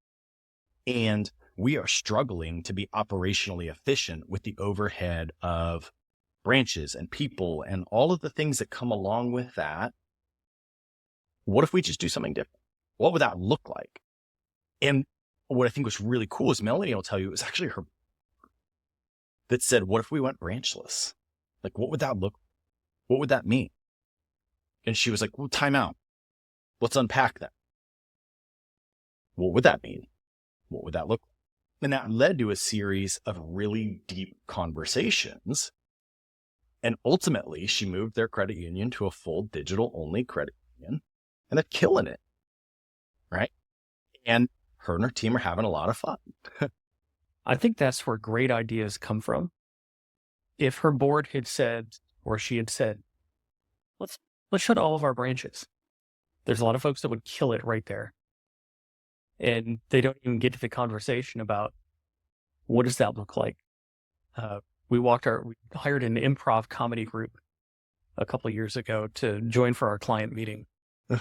And we are struggling to be operationally efficient with the overhead of branches and people and all of the things that come along with that. What if we just do something different? What would that look like? And what I think was really cool is Melanie will tell you, it was actually her that said, what if we went branchless? Like, what would that look like? What would that mean? And she was like, well, time out. Let's unpack that. What would that mean? What would that look like? And that led to a series of really deep conversations. And ultimately, she moved their credit union to a full digital only credit union. And they're killing it. Right? And her and her team are having a lot of fun. I think that's where great ideas come from. If her board had said, or she had said, let's shut all of our branches. There's a lot of folks that would kill it right there. And they don't even get to the conversation about what does that look like? We hired an improv comedy group a couple of years ago to join for our client meeting.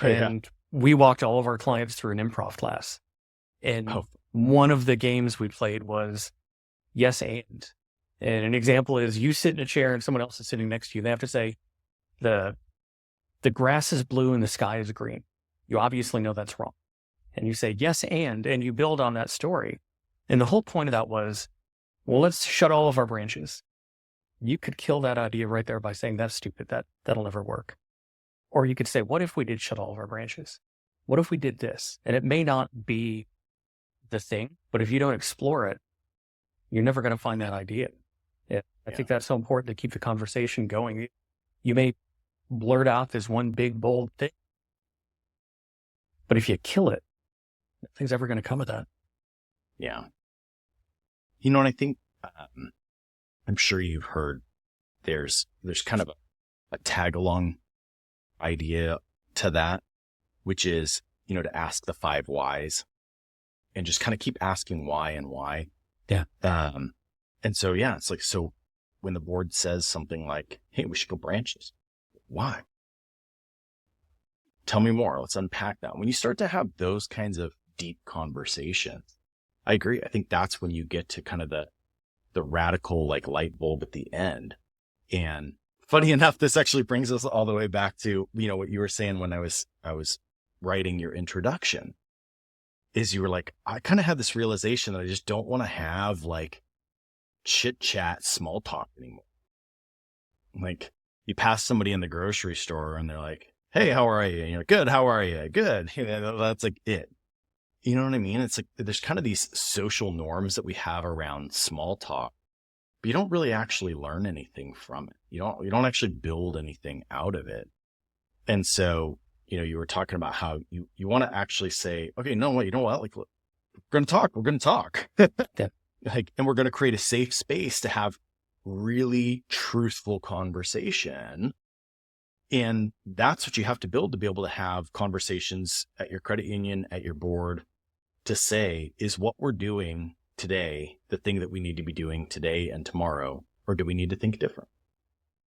And we walked all of our clients through an improv class. And one of the games we played was yes and. And an example is you sit in a chair and someone else is sitting next to you. They have to say, the grass is blue and the sky is green. You obviously know that's wrong. And you say, yes, and you build on that story. And the whole point of that was, well, let's shut all of our branches. You could kill that idea right there by saying, that's stupid. That'll never work. Or you could say, what if we did shut all of our branches? What if we did this? And it may not be the thing, but if you don't explore it, you're never going to find that idea. I think that's so important to keep the conversation going. You may blurt out this one big, bold thing, but if you kill it, nothing's ever going to come of that. Yeah. You know, and I think, I'm sure you've heard there's kind of a tag along idea to that, which is, to ask the 5 whys and just kind of keep asking why and why. Yeah. And so, it's like, so when the board says something like, hey, we should go branches. Why? Tell me more. Let's unpack that. When you start to have those kinds of deep conversations, I agree. I think that's when you get to kind of the radical like light bulb at the end. And funny enough, this actually brings us all the way back to, what you were saying when I was writing your introduction, is you were like, I kind of had this realization that I just don't want to have like chit chat, small talk anymore. Like you pass somebody in the grocery store and they're like, hey, how are you? And you're like, good. How are you? Good. That's like it. You know what I mean? It's like, there's kind of these social norms that we have around small talk, but you don't really actually learn anything from it. You don't actually build anything out of it. And so, you were talking about how you want to actually say, okay, no, what, you know what? Like, look, we're going to talk. Yeah. Like, and we're going to create a safe space to have really truthful conversation. And that's what you have to build to be able to have conversations at your credit union, at your board, to say, is what we're doing today the thing that we need to be doing today and tomorrow, or do we need to think different?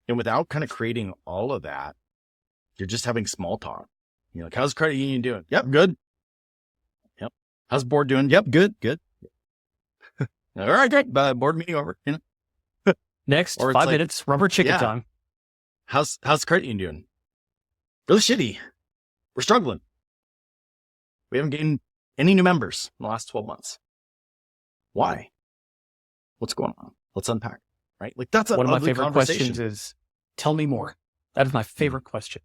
And without kind of creating all of that, You're just having small talk. You're like, how's the credit union doing? Yep, good. Yep. How's the board doing? Yep, good. All right, great. Board meeting over. Next, Or it's 5 like, minutes, rubber chicken yeah. time. How's the credit union doing? Really shitty. We're struggling. We haven't gained any new members in the last 12 months. Why? What's going on? Let's unpack. Right? Like that's One of my ugly favorite conversation. questions is, tell me more. That is my favorite question.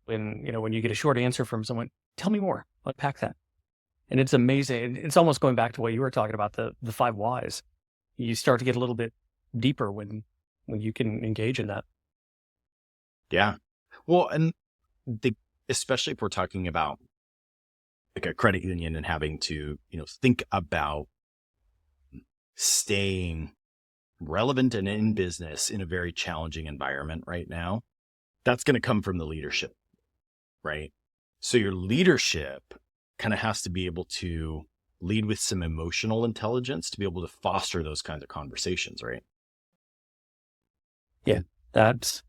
When you get a short answer from someone, tell me more, unpack that. And it's amazing. It's almost going back to what you were talking about, the 5 whys. You start to get a little bit deeper when you can engage in that. Yeah. Well, and especially if we're talking about like a credit union and having to, think about staying relevant and in business in a very challenging environment right now, that's going to come from the leadership, right? So your leadership kind of has to be able to lead with some emotional intelligence to be able to foster those kinds of conversations, right? Yeah, that's,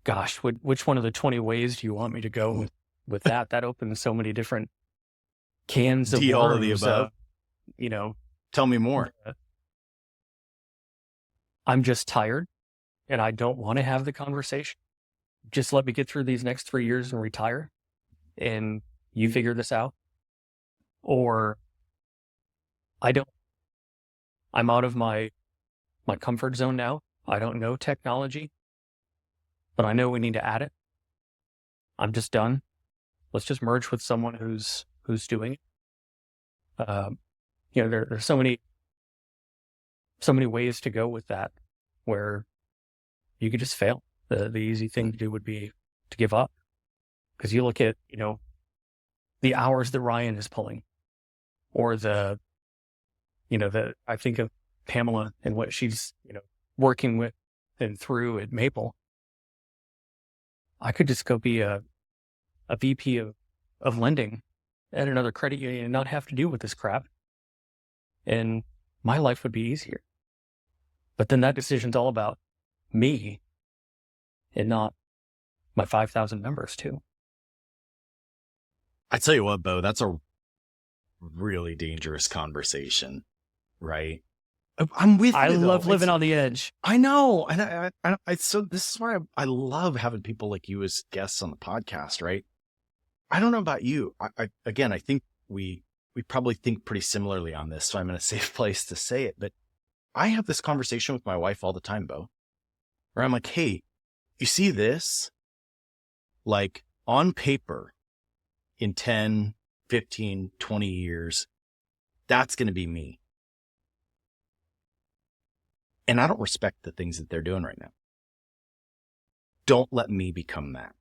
gosh, which one of the 20 ways do you want me to go with that? That opens so many different cans of All of the worms. above. Tell me more. I'm just tired and I don't want to have the conversation. Just let me get through these next 3 years and retire and you figure this out. Or I'm out of my comfort zone now. I don't know technology, but I know we need to add it. I'm just done. Let's just merge with someone who's doing it. There's so many ways to go with that where you could just fail. The easy thing to do would be to give up, because you look at, the hours that Ryan is pulling, or I think of Pamela and what she's, working with and through at Maple. I could just go be a VP of lending at another credit union and not have to deal with this crap. And my life would be easier. But then that decision's all about me and not my 5,000 members too. I tell you what, Bo, that's a really dangerous conversation, right? I'm with you. I love living on the edge. I know. And so this is why I love having people like you as guests on the podcast, right? I don't know about you. I think we probably think pretty similarly on this, so I'm in a safe place to say it. But I have this conversation with my wife all the time, Bo, where I'm like, hey, you see this? Like on paper, in 10, 15, 20 years, that's going to be me. And I don't respect the things that they're doing right now. Don't let me become that.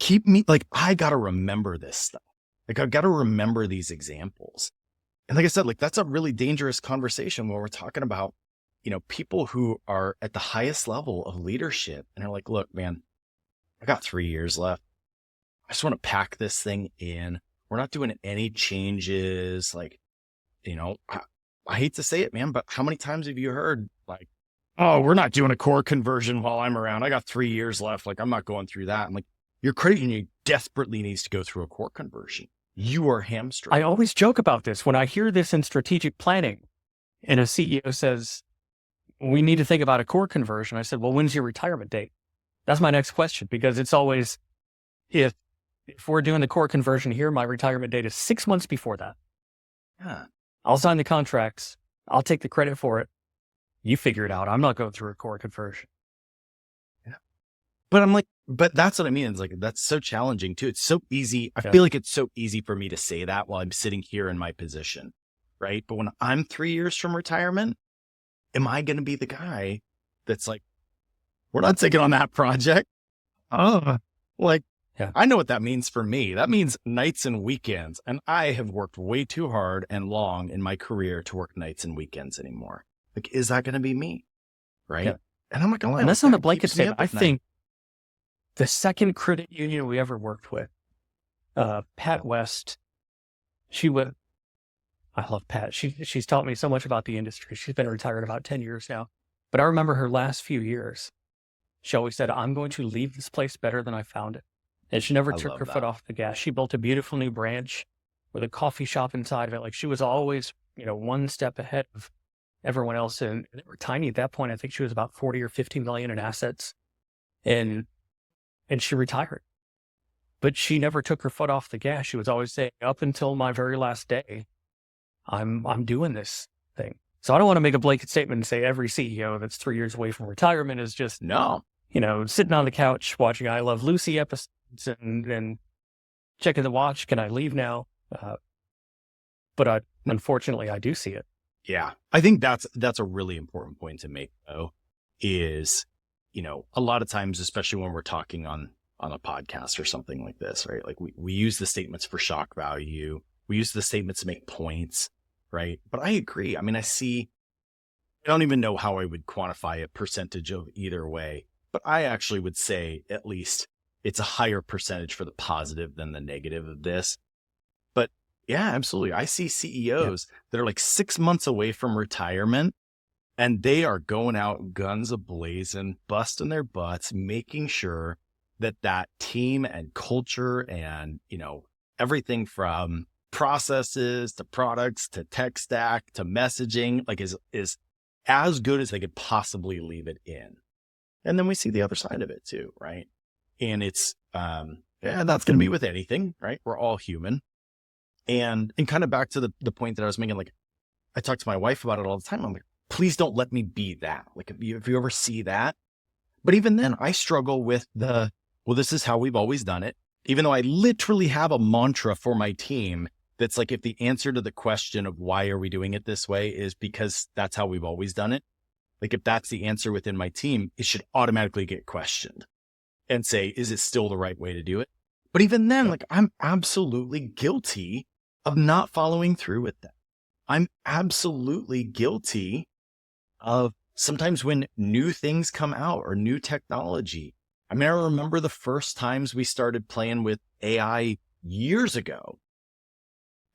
Keep me, I got to remember this stuff. I've got to remember these examples. And like I said, that's a really dangerous conversation when we're talking about, people who are at the highest level of leadership and are like, look, man, I got 3 years left. I just want to pack this thing in. We're not doing any changes. I hate to say it, man, but how many times have you heard oh, we're not doing a core conversion while I'm around. I got 3 years left. I'm not going through that. I'm like, your credit union desperately needs to go through a core conversion. You are hamstrung. I always joke about this when I hear this in strategic planning and a CEO says, we need to think about a core conversion. I said, well, when's your retirement date? That's my next question, because it's always, if we're doing the core conversion here, my retirement date is 6 months before that. Yeah. I'll sign the contracts. I'll take the credit for it. You figure it out. I'm not going through a core conversion. Yeah. But I'm like, but that's what I mean. It's that's so challenging too. It's so easy. I feel like it's so easy for me to say that while I'm sitting here in my position. Right. But when I'm 3 years from retirement, am I going to be the guy that's like, we're not taking on that project? I know what that means for me. That means nights and weekends. And I have worked way too hard and long in my career to work nights and weekends anymore. Is that going to be me? Right. Yeah. And I'm not going to lie. And that's not a blanket statement. I think the second credit union we ever worked with, Pat West, I love Pat. She's taught me so much about the industry. She's been retired about 10 years now. But I remember her last few years. She always said, I'm going to leave this place better than I found it. And she never I took love her foot that. off the gas. She built a beautiful new branch with a coffee shop inside of it. Like she was always, one step ahead of everyone else. And they were tiny at that point. I think she was about 40 or 50 million in assets. And she retired. But she never took her foot off the gas. She was always saying, up until my very last day, I'm doing this thing. So I don't want to make a blanket statement and say every CEO that's 3 years away from retirement is just, No. sitting on the couch watching I Love Lucy episodes and checking the watch. Can I leave now? But unfortunately, I do see it. Yeah. I think that's a really important point to make, though, is, a lot of times, especially when we're talking on a podcast or something like this, right? Like we use the statements for shock value. We use the statements to make points, right? But I agree. I mean, I don't even know how I would quantify a percentage of either way, but I actually would say at least it's a higher percentage for the positive than the negative of this. But yeah, absolutely. I see CEOs that are like 6 months away from retirement and they are going out guns a-blazing, busting their butts, making sure that team and culture and, everything from processes to products to tech stack to messaging, like is as good as they could possibly leave it in. And then we see the other side of it too, right? And it's, that's going to be with anything, right? We're all human. And kind of back to the point that I was making, like, I talk to my wife about it all the time. I'm like, please don't let me be that. Like, if you ever see that. But even then, I struggle with this is how we've always done it. Even though I literally have a mantra for my team that's like, if the answer to the question of why are we doing it this way is because that's how we've always done it. Like, if that's the answer within my team, it should automatically get questioned and say, is it still the right way to do it? But even then, like, I'm absolutely guilty of not following through with that. I'm absolutely guilty of sometimes when new things come out or new technology. I mean, I remember the first times we started playing with AI years ago.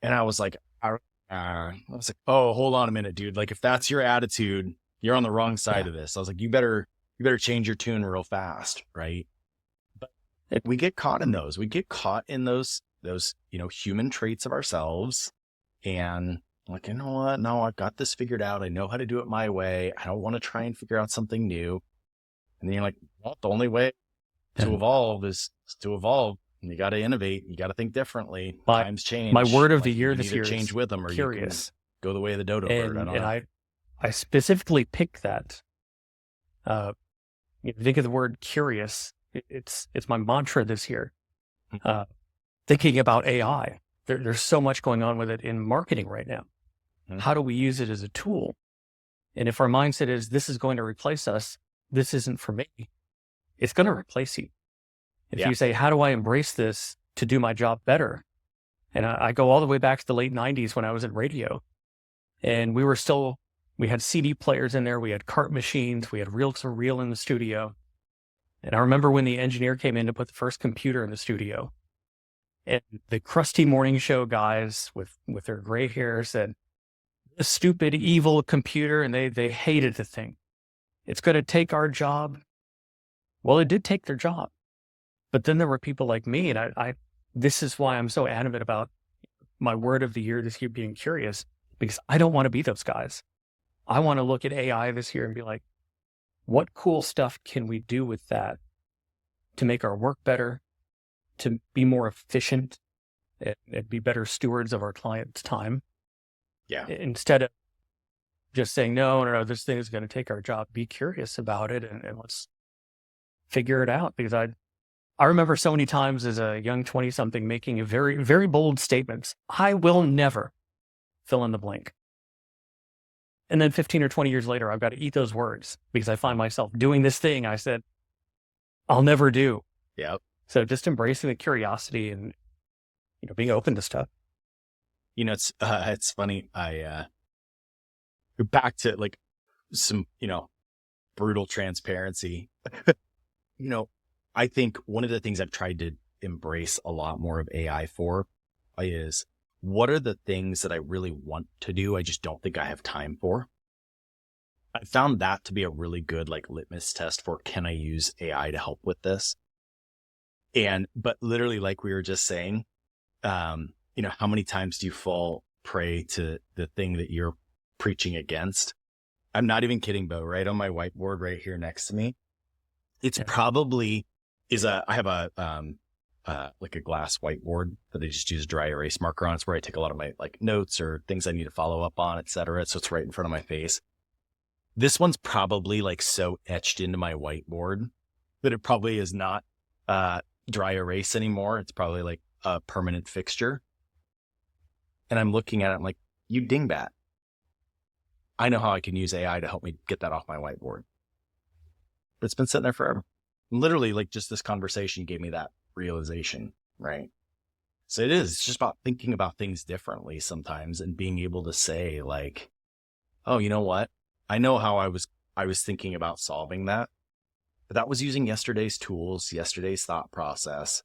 And I was like, oh, hold on a minute, dude. Like, if that's your attitude, you're on the wrong side of this. I was like, you better change your tune real fast. Right. But we get caught in those. We get caught in those, human traits of ourselves. And like, you know what? No, I've got this figured out. I know how to do it my way. I don't want to try and figure out something new. And then you're like, well, the only way to evolve is to evolve. And you got to innovate. You got to think differently. Times change. My word of the year this year change is with them, or curious. You can go the way of the dodo bird. And I specifically picked that. Think of the word curious. It's my mantra this year. Thinking about AI. There's so much going on with it in marketing right now. How do we use it as a tool? And if our mindset is, this is going to replace us, this isn't for me, it's going to replace you. If you say, how do I embrace this to do my job better? And I go all the way back to the late 90s when I was in radio. And we had CD players in there, we had cart machines, we had reel-to-reel in the studio. And I remember when the engineer came in to put the first computer in the studio, and the crusty morning show guys with their gray hair said, "The stupid, evil computer," and they hated the thing. It's going to take our job. Well, it did take their job. But then there were people like me, and I this is why I'm so adamant about my word of the year this year being curious, because I don't want to be those guys. I want to look at AI this year and be like, what cool stuff can we do with that to make our work better, to be more efficient, and be better stewards of our clients' time? Yeah. Instead of just saying, no, this thing is going to take our job. Be curious about it and let's figure it out. Because I remember so many times as a young 20-something making a very, very bold statements. I will never fill in the blank. And then 15 or 20 years later, I've got to eat those words because I find myself doing this thing I said I'll never do. Yep. So just embracing the curiosity and, being open to stuff. It's funny. I back to like some, brutal transparency. I think one of the things I've tried to embrace a lot more of AI for is, what are the things that I really want to do? I just don't think I have time for. I found that to be a really good like litmus test for, can I use AI to help with this? But literally, like we were just saying, how many times do you fall prey to the thing that you're preaching against? I'm not even kidding, Bo. Right on my whiteboard right here next to me, it's probably I have like a glass whiteboard that I just use a dry erase marker on. It's where I take a lot of my like notes or things I need to follow up on, et cetera. So it's right in front of my face. This one's probably like so etched into my whiteboard that it probably is not dry erase anymore. It's probably like a permanent fixture. And I'm looking at it, I'm like, you dingbat. I know how I can use AI to help me get that off my whiteboard. But it's been sitting there forever. Literally, like just this conversation gave me that realization, right? So it's just about thinking about things differently sometimes and being able to say like, oh, you know what? I know how I was thinking about solving that, but that was using yesterday's tools, yesterday's thought process.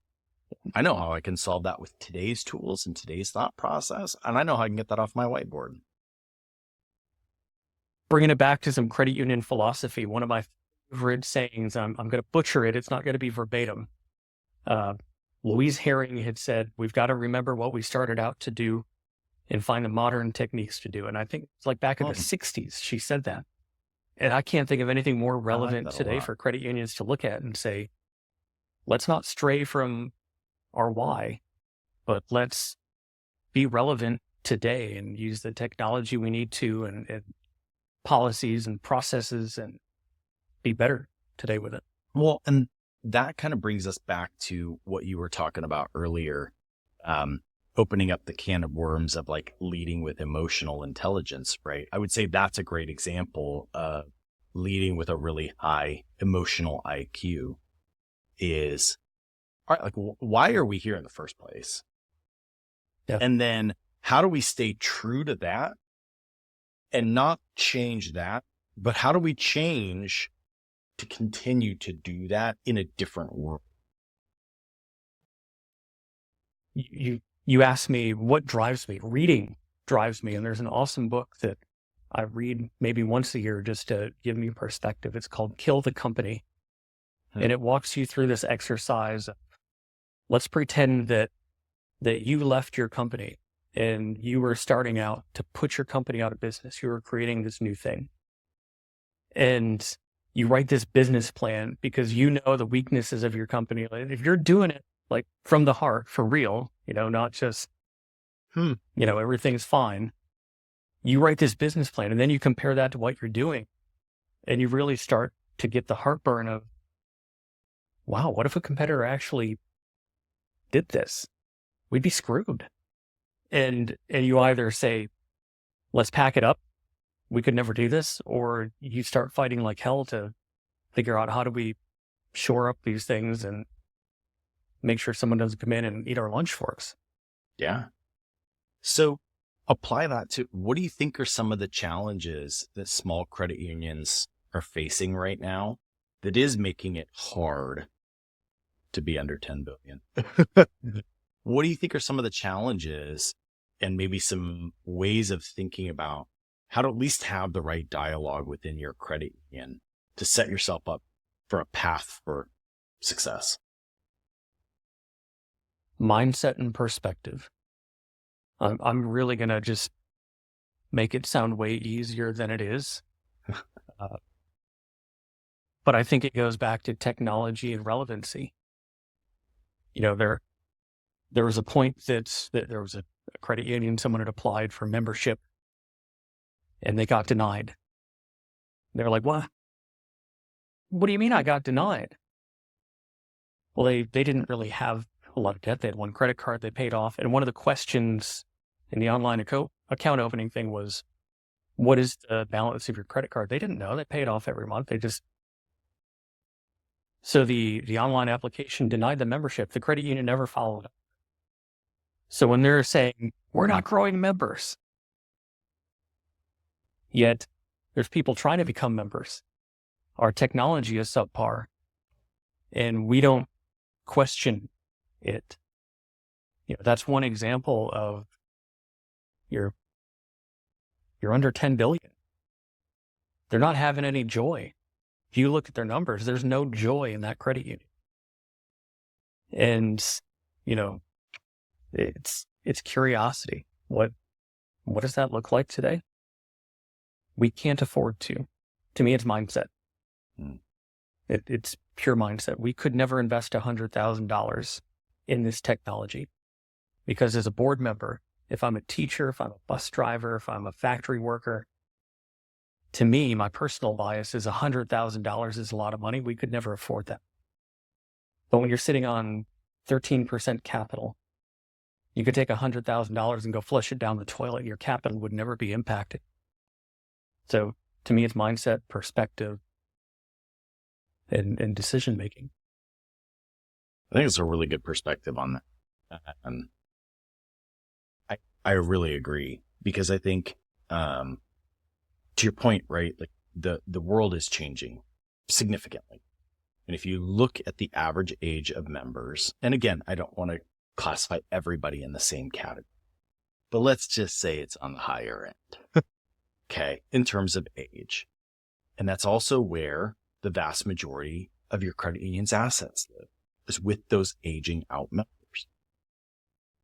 I know how I can solve that with today's tools and today's thought process. And I know how I can get that off my whiteboard. Bringing it back to some credit union philosophy, one of my favorite sayings, I'm going to butcher it. It's not going to be verbatim. Louise Herring had said, we've got to remember what we started out to do and find the modern techniques to do. And I think it's like back in the 60s, she said that. And I can't think of anything more relevant today for credit unions to look at and say, let's not stray from our why, but let's be relevant today and use the technology we need to and policies and processes and be better today with it. Well, and that kind of brings us back to what you were talking about earlier, opening up the can of worms of like leading with emotional intelligence, right? I would say that's a great example of leading with a really high emotional IQ is, all right, like, why are we here in the first place? Yeah. And then how do we stay true to that and not change that, but how do we change to continue to do that in a different world? You asked me what drives me. Reading drives me. And there's an awesome book that I read maybe once a year just to give me perspective. It's called Kill the Company. And it walks you through this exercise. Let's pretend that you left your company and you were starting out to put your company out of business. You were creating this new thing. And you write this business plan because you know the weaknesses of your company. If you're doing it like from the heart, for real, not just, everything's fine. You write this business plan and then you compare that to what you're doing. And you really start to get the heartburn of, wow, what if a competitor actually did this? We'd be screwed. And you either say, let's pack it up, we could never do this, or you start fighting like hell to figure out how do we shore up these things and make sure someone doesn't come in and eat our lunch for us. Yeah. So apply that to, what do you think are some of the challenges that small credit unions are facing right now that is making it hard to be under 10 billion? What do you think are some of the challenges and maybe some ways of thinking about how to at least have the right dialogue within your credit union to set yourself up for a path for success? Mindset and perspective. I'm really going to just make it sound way easier than it is. But I think it goes back to technology and relevancy. There was a point that there was a credit union, someone had applied for membership and they got denied. They're like, what? What do you mean I got denied? Well, they didn't really have a lot of debt. They had one credit card they paid off. And one of the questions in the online account opening thing was, what is the balance of your credit card? They didn't know. They paid off every month. So the online application denied the membership. The credit union never followed up. So when they're saying, we're not growing members, yet there's people trying to become members, our technology is subpar, and we don't question it. That's one example of you're under 10 billion. they're not having any joy. If you look at their numbers, there's no joy in that credit union. And, you know, it's curiosity. What does that look like today? We can't afford to. To me, it's mindset. It's pure mindset. We could never invest $100,000 in this technology because as a board member, if I'm a teacher, if I'm a bus driver, if I'm a factory worker, to me, my personal bias is $100,000 is a lot of money. We could never afford that. But when you're sitting on 13% capital, you could take $100,000 and go flush it down the toilet. Your capital would never be impacted. So to me, it's mindset, perspective, and decision making. I think it's a really good perspective on that. I really agree, because I think, to your point, right, like the world is changing significantly. And if you look at the average age of members, and again, I don't want to classify everybody in the same category, but let's just say it's on the higher end, okay, in terms of age. And that's also where the vast majority of your credit union's assets live, is with those aging out members.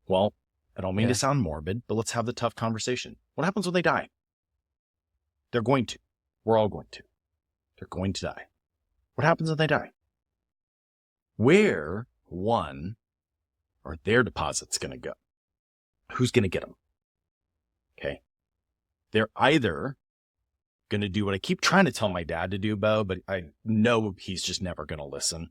Well, I don't mean to sound morbid, but let's have the tough conversation. What happens when they die? They're going to. We're all going to. They're going to die. What happens when they die? Where, one, are their deposits going to go? Who's going to get them? Okay. They're either going to do what I keep trying to tell my dad to do, Bo, but I know he's just never going to listen.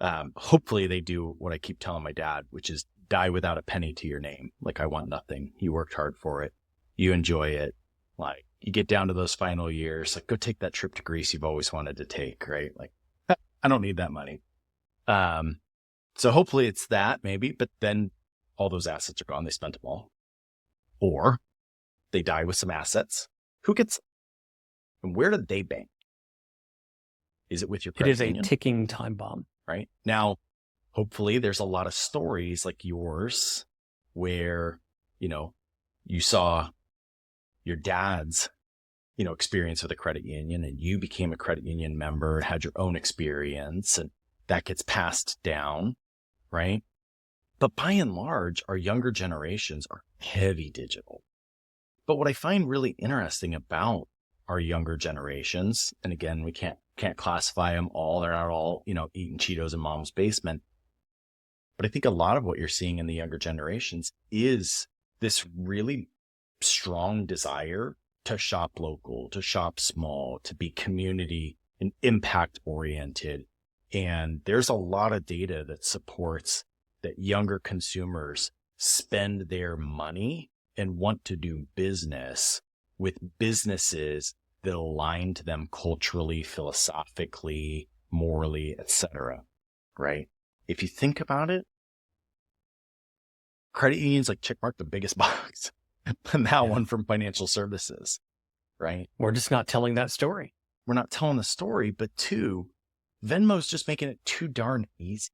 Hopefully they do what I keep telling my dad, which is die without a penny to your name. Like, I want nothing. You worked hard for it. You enjoy it. Like, you get down to those final years, like, go take that trip to Greece you've always wanted to take, right? Like, I don't need that money. So hopefully it's that, maybe, but then all those assets are gone. They spent them all. Or they die with some assets. Who gets them? And where do they bank? Is it with your credit union? It is a ticking time bomb. Right? Now, hopefully there's a lot of stories like yours where, you know, you saw your dad's, you know, experience with a credit union, and you became a credit union member, had your own experience, and that gets passed down, right? But by and large, our younger generations are heavy digital. But what I find really interesting about our younger generations, and again, we can't classify them all. They're not all, you know, eating Cheetos in mom's basement. But I think a lot of what you're seeing in the younger generations is this really strong desire to shop local, to shop small, to be community and impact oriented. And there's a lot of data that supports that younger consumers spend their money and want to do business with businesses that align to them culturally, philosophically, morally, etc. Right? If you think about it, credit unions like checkmark the biggest box, and that one from financial services, right? We're just not telling that story. We're not telling the story, but two, Venmo's just making it too darn easy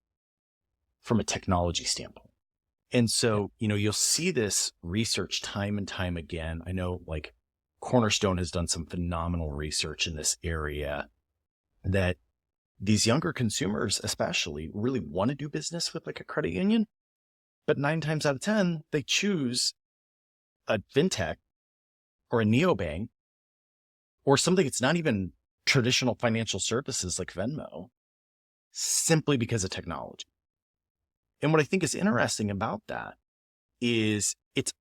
from a technology standpoint. And so, you know, you'll see this research time and time again. I know, like, Cornerstone has done some phenomenal research in this area, that these younger consumers especially really want to do business with like a credit union, but 9 times out of 10, they choose a fintech or a neobank or something that's not even traditional financial services like Venmo, simply because of technology. And what I think is interesting about that is it's,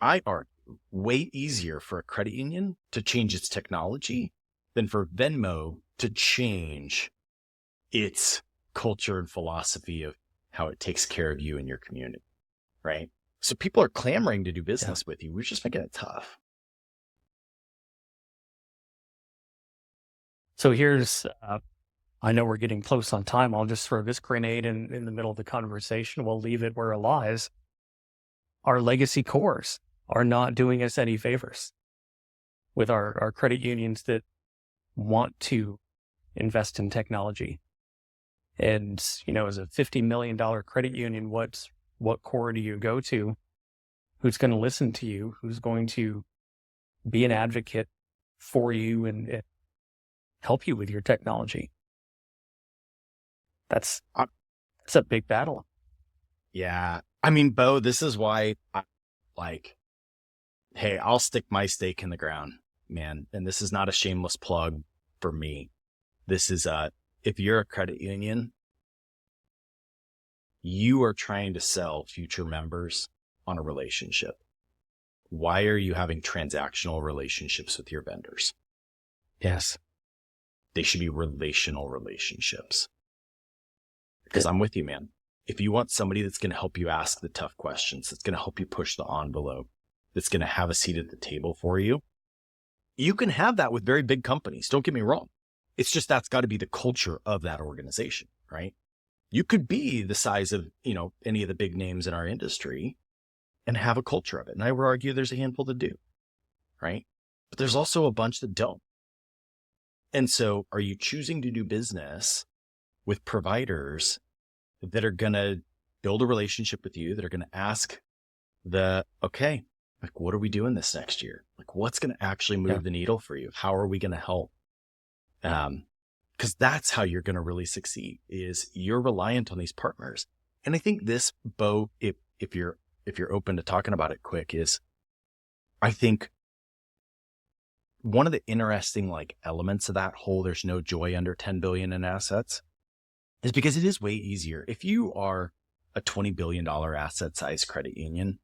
I argue, way easier for a credit union to change its technology than for Venmo to change its culture and philosophy of how it takes care of you and your community, right? So people are clamoring to do business with you. We're just making it tough. So here's, I know we're getting close on time. I'll just throw this grenade in the middle of the conversation. We'll leave it where it lies. Our legacy cores are not doing us any favors with our credit unions that want to invest in technology. And, you know, as a $50 million credit union, what core do you go to? Who's going to listen to you? Who's going to be an advocate for you and help you with your technology. That's a big battle. Yeah. I mean, Bo, this is why hey, I'll stick my stake in the ground, man. And this is not a shameless plug for me. This is if you're a credit union, you are trying to sell future members on a relationship. Why are you having transactional relationships with your vendors? Yes. They should be relational relationships. Because I'm with you, man. If you want somebody that's going to help you ask the tough questions, that's going to help you push the envelope, that's going to have a seat at the table for you, you can have that with very big companies. Don't get me wrong. It's just that's got to be the culture of that organization, right? You could be the size of, any of the big names in our industry and have a culture of it. And I would argue there's a handful that do, right? But there's also a bunch that don't. And so are you choosing to do business with providers that are going to build a relationship with you, that are going to ask okay, like, what are we doing this next year? Like, what's going to actually move the needle for you? How are we going to help? Because that's how you're going to really succeed, is you're reliant on these partners. And I think this, Bo, if you're open to talking about it quick, is I think one of the interesting elements of that whole there's no joy under 10 billion in assets is because it is way easier. If you are a $20 billion asset size credit union,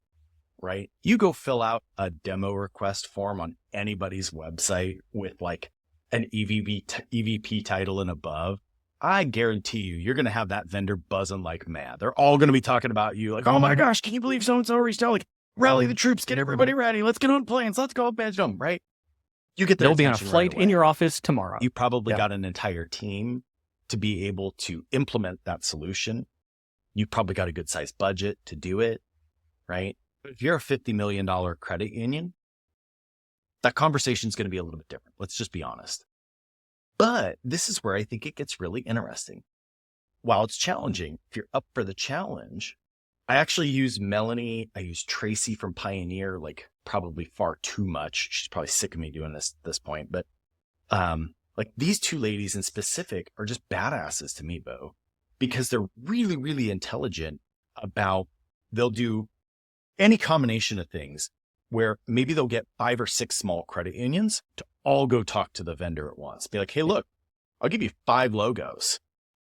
right? You go fill out a demo request form on anybody's website with an EVP title and above. I guarantee you're going to have that vendor buzzing like mad. They're all going to be talking about you like, oh my gosh, can you believe so-and-so reached out? Like, rally the troops, get everybody ready. Let's get on planes. Let's go bench them, right? You get They'll be on a flight in your office tomorrow. You probably got an entire team to be able to implement that solution. You probably got a good sized budget to do it, right? But if you're a $50 million credit union, that conversation is going to be a little bit different. Let's just be honest. But this is where I think it gets really interesting. While it's challenging, if you're up for the challenge, I actually use Melanie. I use Tracy from Pioneer, probably far too much. She's probably sick of me doing this at this point. But these two ladies in specific are just badasses to me, Bo, because they're really, really intelligent about, they'll do any combination of things where maybe they'll get 5 or 6 small credit unions to all go talk to the vendor at once. Be like, hey, look, I'll give you 5 logos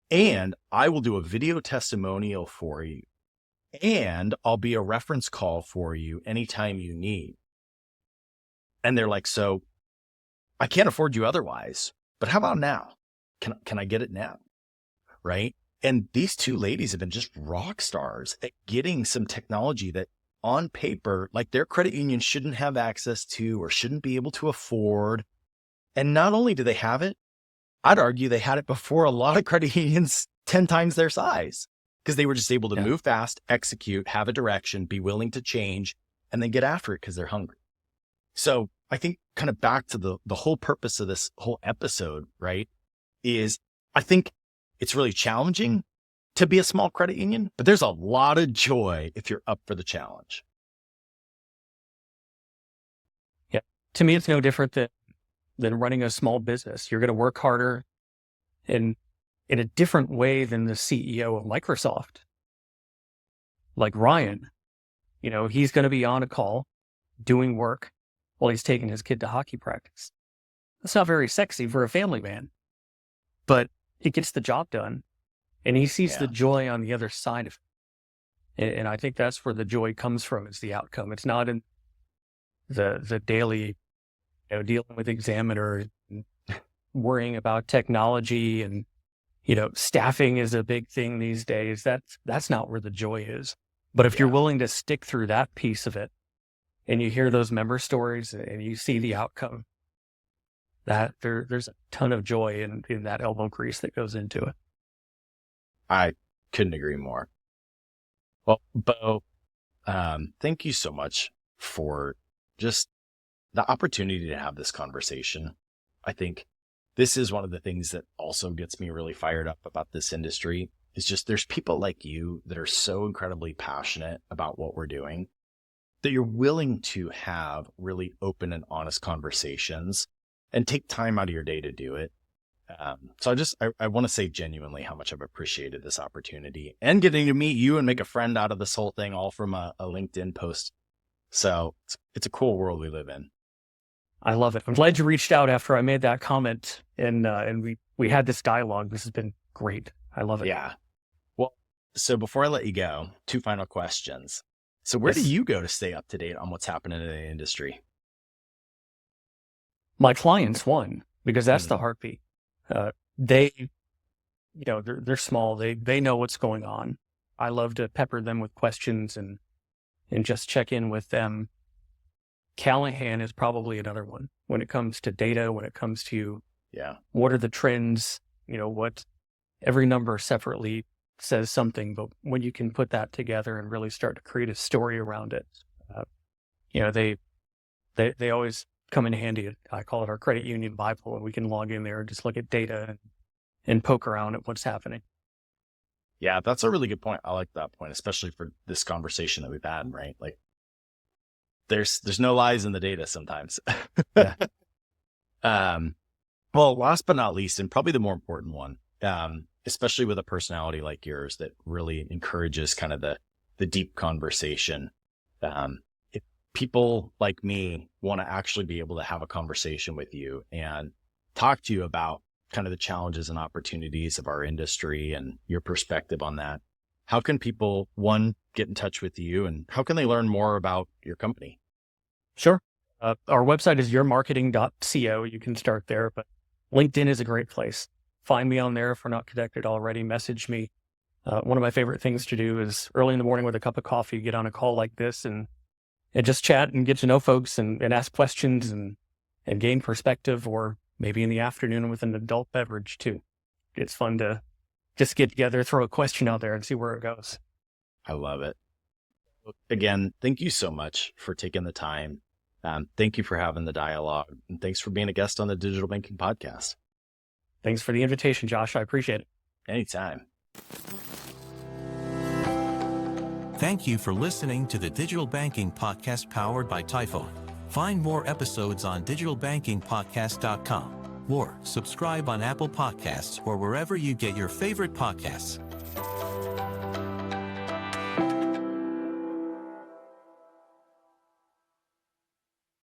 and I will do a video testimonial for you. And I'll be a reference call for you anytime you need. And they're like, so I can't afford you otherwise, but how about now? Can I get it now? Right. And these two ladies have been just rock stars at getting some technology that on paper, their credit union shouldn't have access to or shouldn't be able to afford. And not only do they have it, I'd argue they had it before a lot of credit unions 10 times their size, because they were just able to move fast, execute, have a direction, be willing to change, and then get after it because they're hungry. So I think kind of back to the whole purpose of this whole episode, right, is I think it's really challenging to be a small credit union, but there's a lot of joy if you're up for the challenge. Yeah. To me, it's no different than running a small business. You're going to work harder in a different way than the CEO of Microsoft. Like Ryan, he's going to be on a call doing work while he's taking his kid to hockey practice. That's not very sexy for a family man, but it gets the job done. And he sees the joy on the other side of it. And I think that's where the joy comes from, is the outcome. It's not in the daily, dealing with Examiner, worrying about technology and, staffing is a big thing these days. That's not where the joy is. But if you're willing to stick through that piece of it and you hear those member stories and you see the outcome, that there's a ton of joy in that elbow grease that goes into it. I couldn't agree more. Well, Bo, thank you so much for just the opportunity to have this conversation. I think this is one of the things that also gets me really fired up about this industry, is just there's people like you that are so incredibly passionate about what we're doing that you're willing to have really open and honest conversations and take time out of your day to do it. So I want to say genuinely how much I've appreciated this opportunity and getting to meet you and make a friend out of this whole thing, all from a LinkedIn post. So it's a cool world we live in. I love it. I'm glad you reached out after I made that comment, and we had this dialogue. This has been great. I love it. Yeah. Well, so before I let you go, 2 final questions. So where do Yes. you go to stay up to date on what's happening in the industry? My clients won, because that's the heartbeat. They, they're small. They know what's going on. I love to pepper them with questions and just check in with them. Callahan is probably another one when it comes to data, when it comes to what are the trends, what every number separately says something, but when you can put that together and really start to create a story around it, they always come in handy. I call it our credit union Bible, and we can log in there and just look at data and poke around at what's happening. Yeah, that's a really good point. I like that point, especially for this conversation that we've had, right? Like there's no lies in the data sometimes. Yeah. Well, last but not least, and probably the more important one, especially with a personality like yours that really encourages kind of the deep conversation. If people like me want to actually be able to have a conversation with you and talk to you about kind of the challenges and opportunities of our industry and your perspective on that, how can people, one, get in touch with you, and how can they learn more about your company? Sure. Our website is yourmarketing.co. You can start there, but LinkedIn is a great place. Find me on there if we're not connected already. Message me. One of my favorite things to do is early in the morning with a cup of coffee, get on a call like this and just chat and get to know folks and ask questions and gain perspective, or maybe in the afternoon with an adult beverage too. It's fun to just get together, throw a question out there and see where it goes. I love it. Again, thank you so much for taking the time. Thank you for having the dialogue, and thanks for being a guest on the Digital Banking Podcast. Thanks for the invitation, Josh. I appreciate it. Anytime. Thank you for listening to the Digital Banking Podcast powered by Typhone. Find more episodes on digitalbankingpodcast.com or subscribe on Apple Podcasts or wherever you get your favorite podcasts.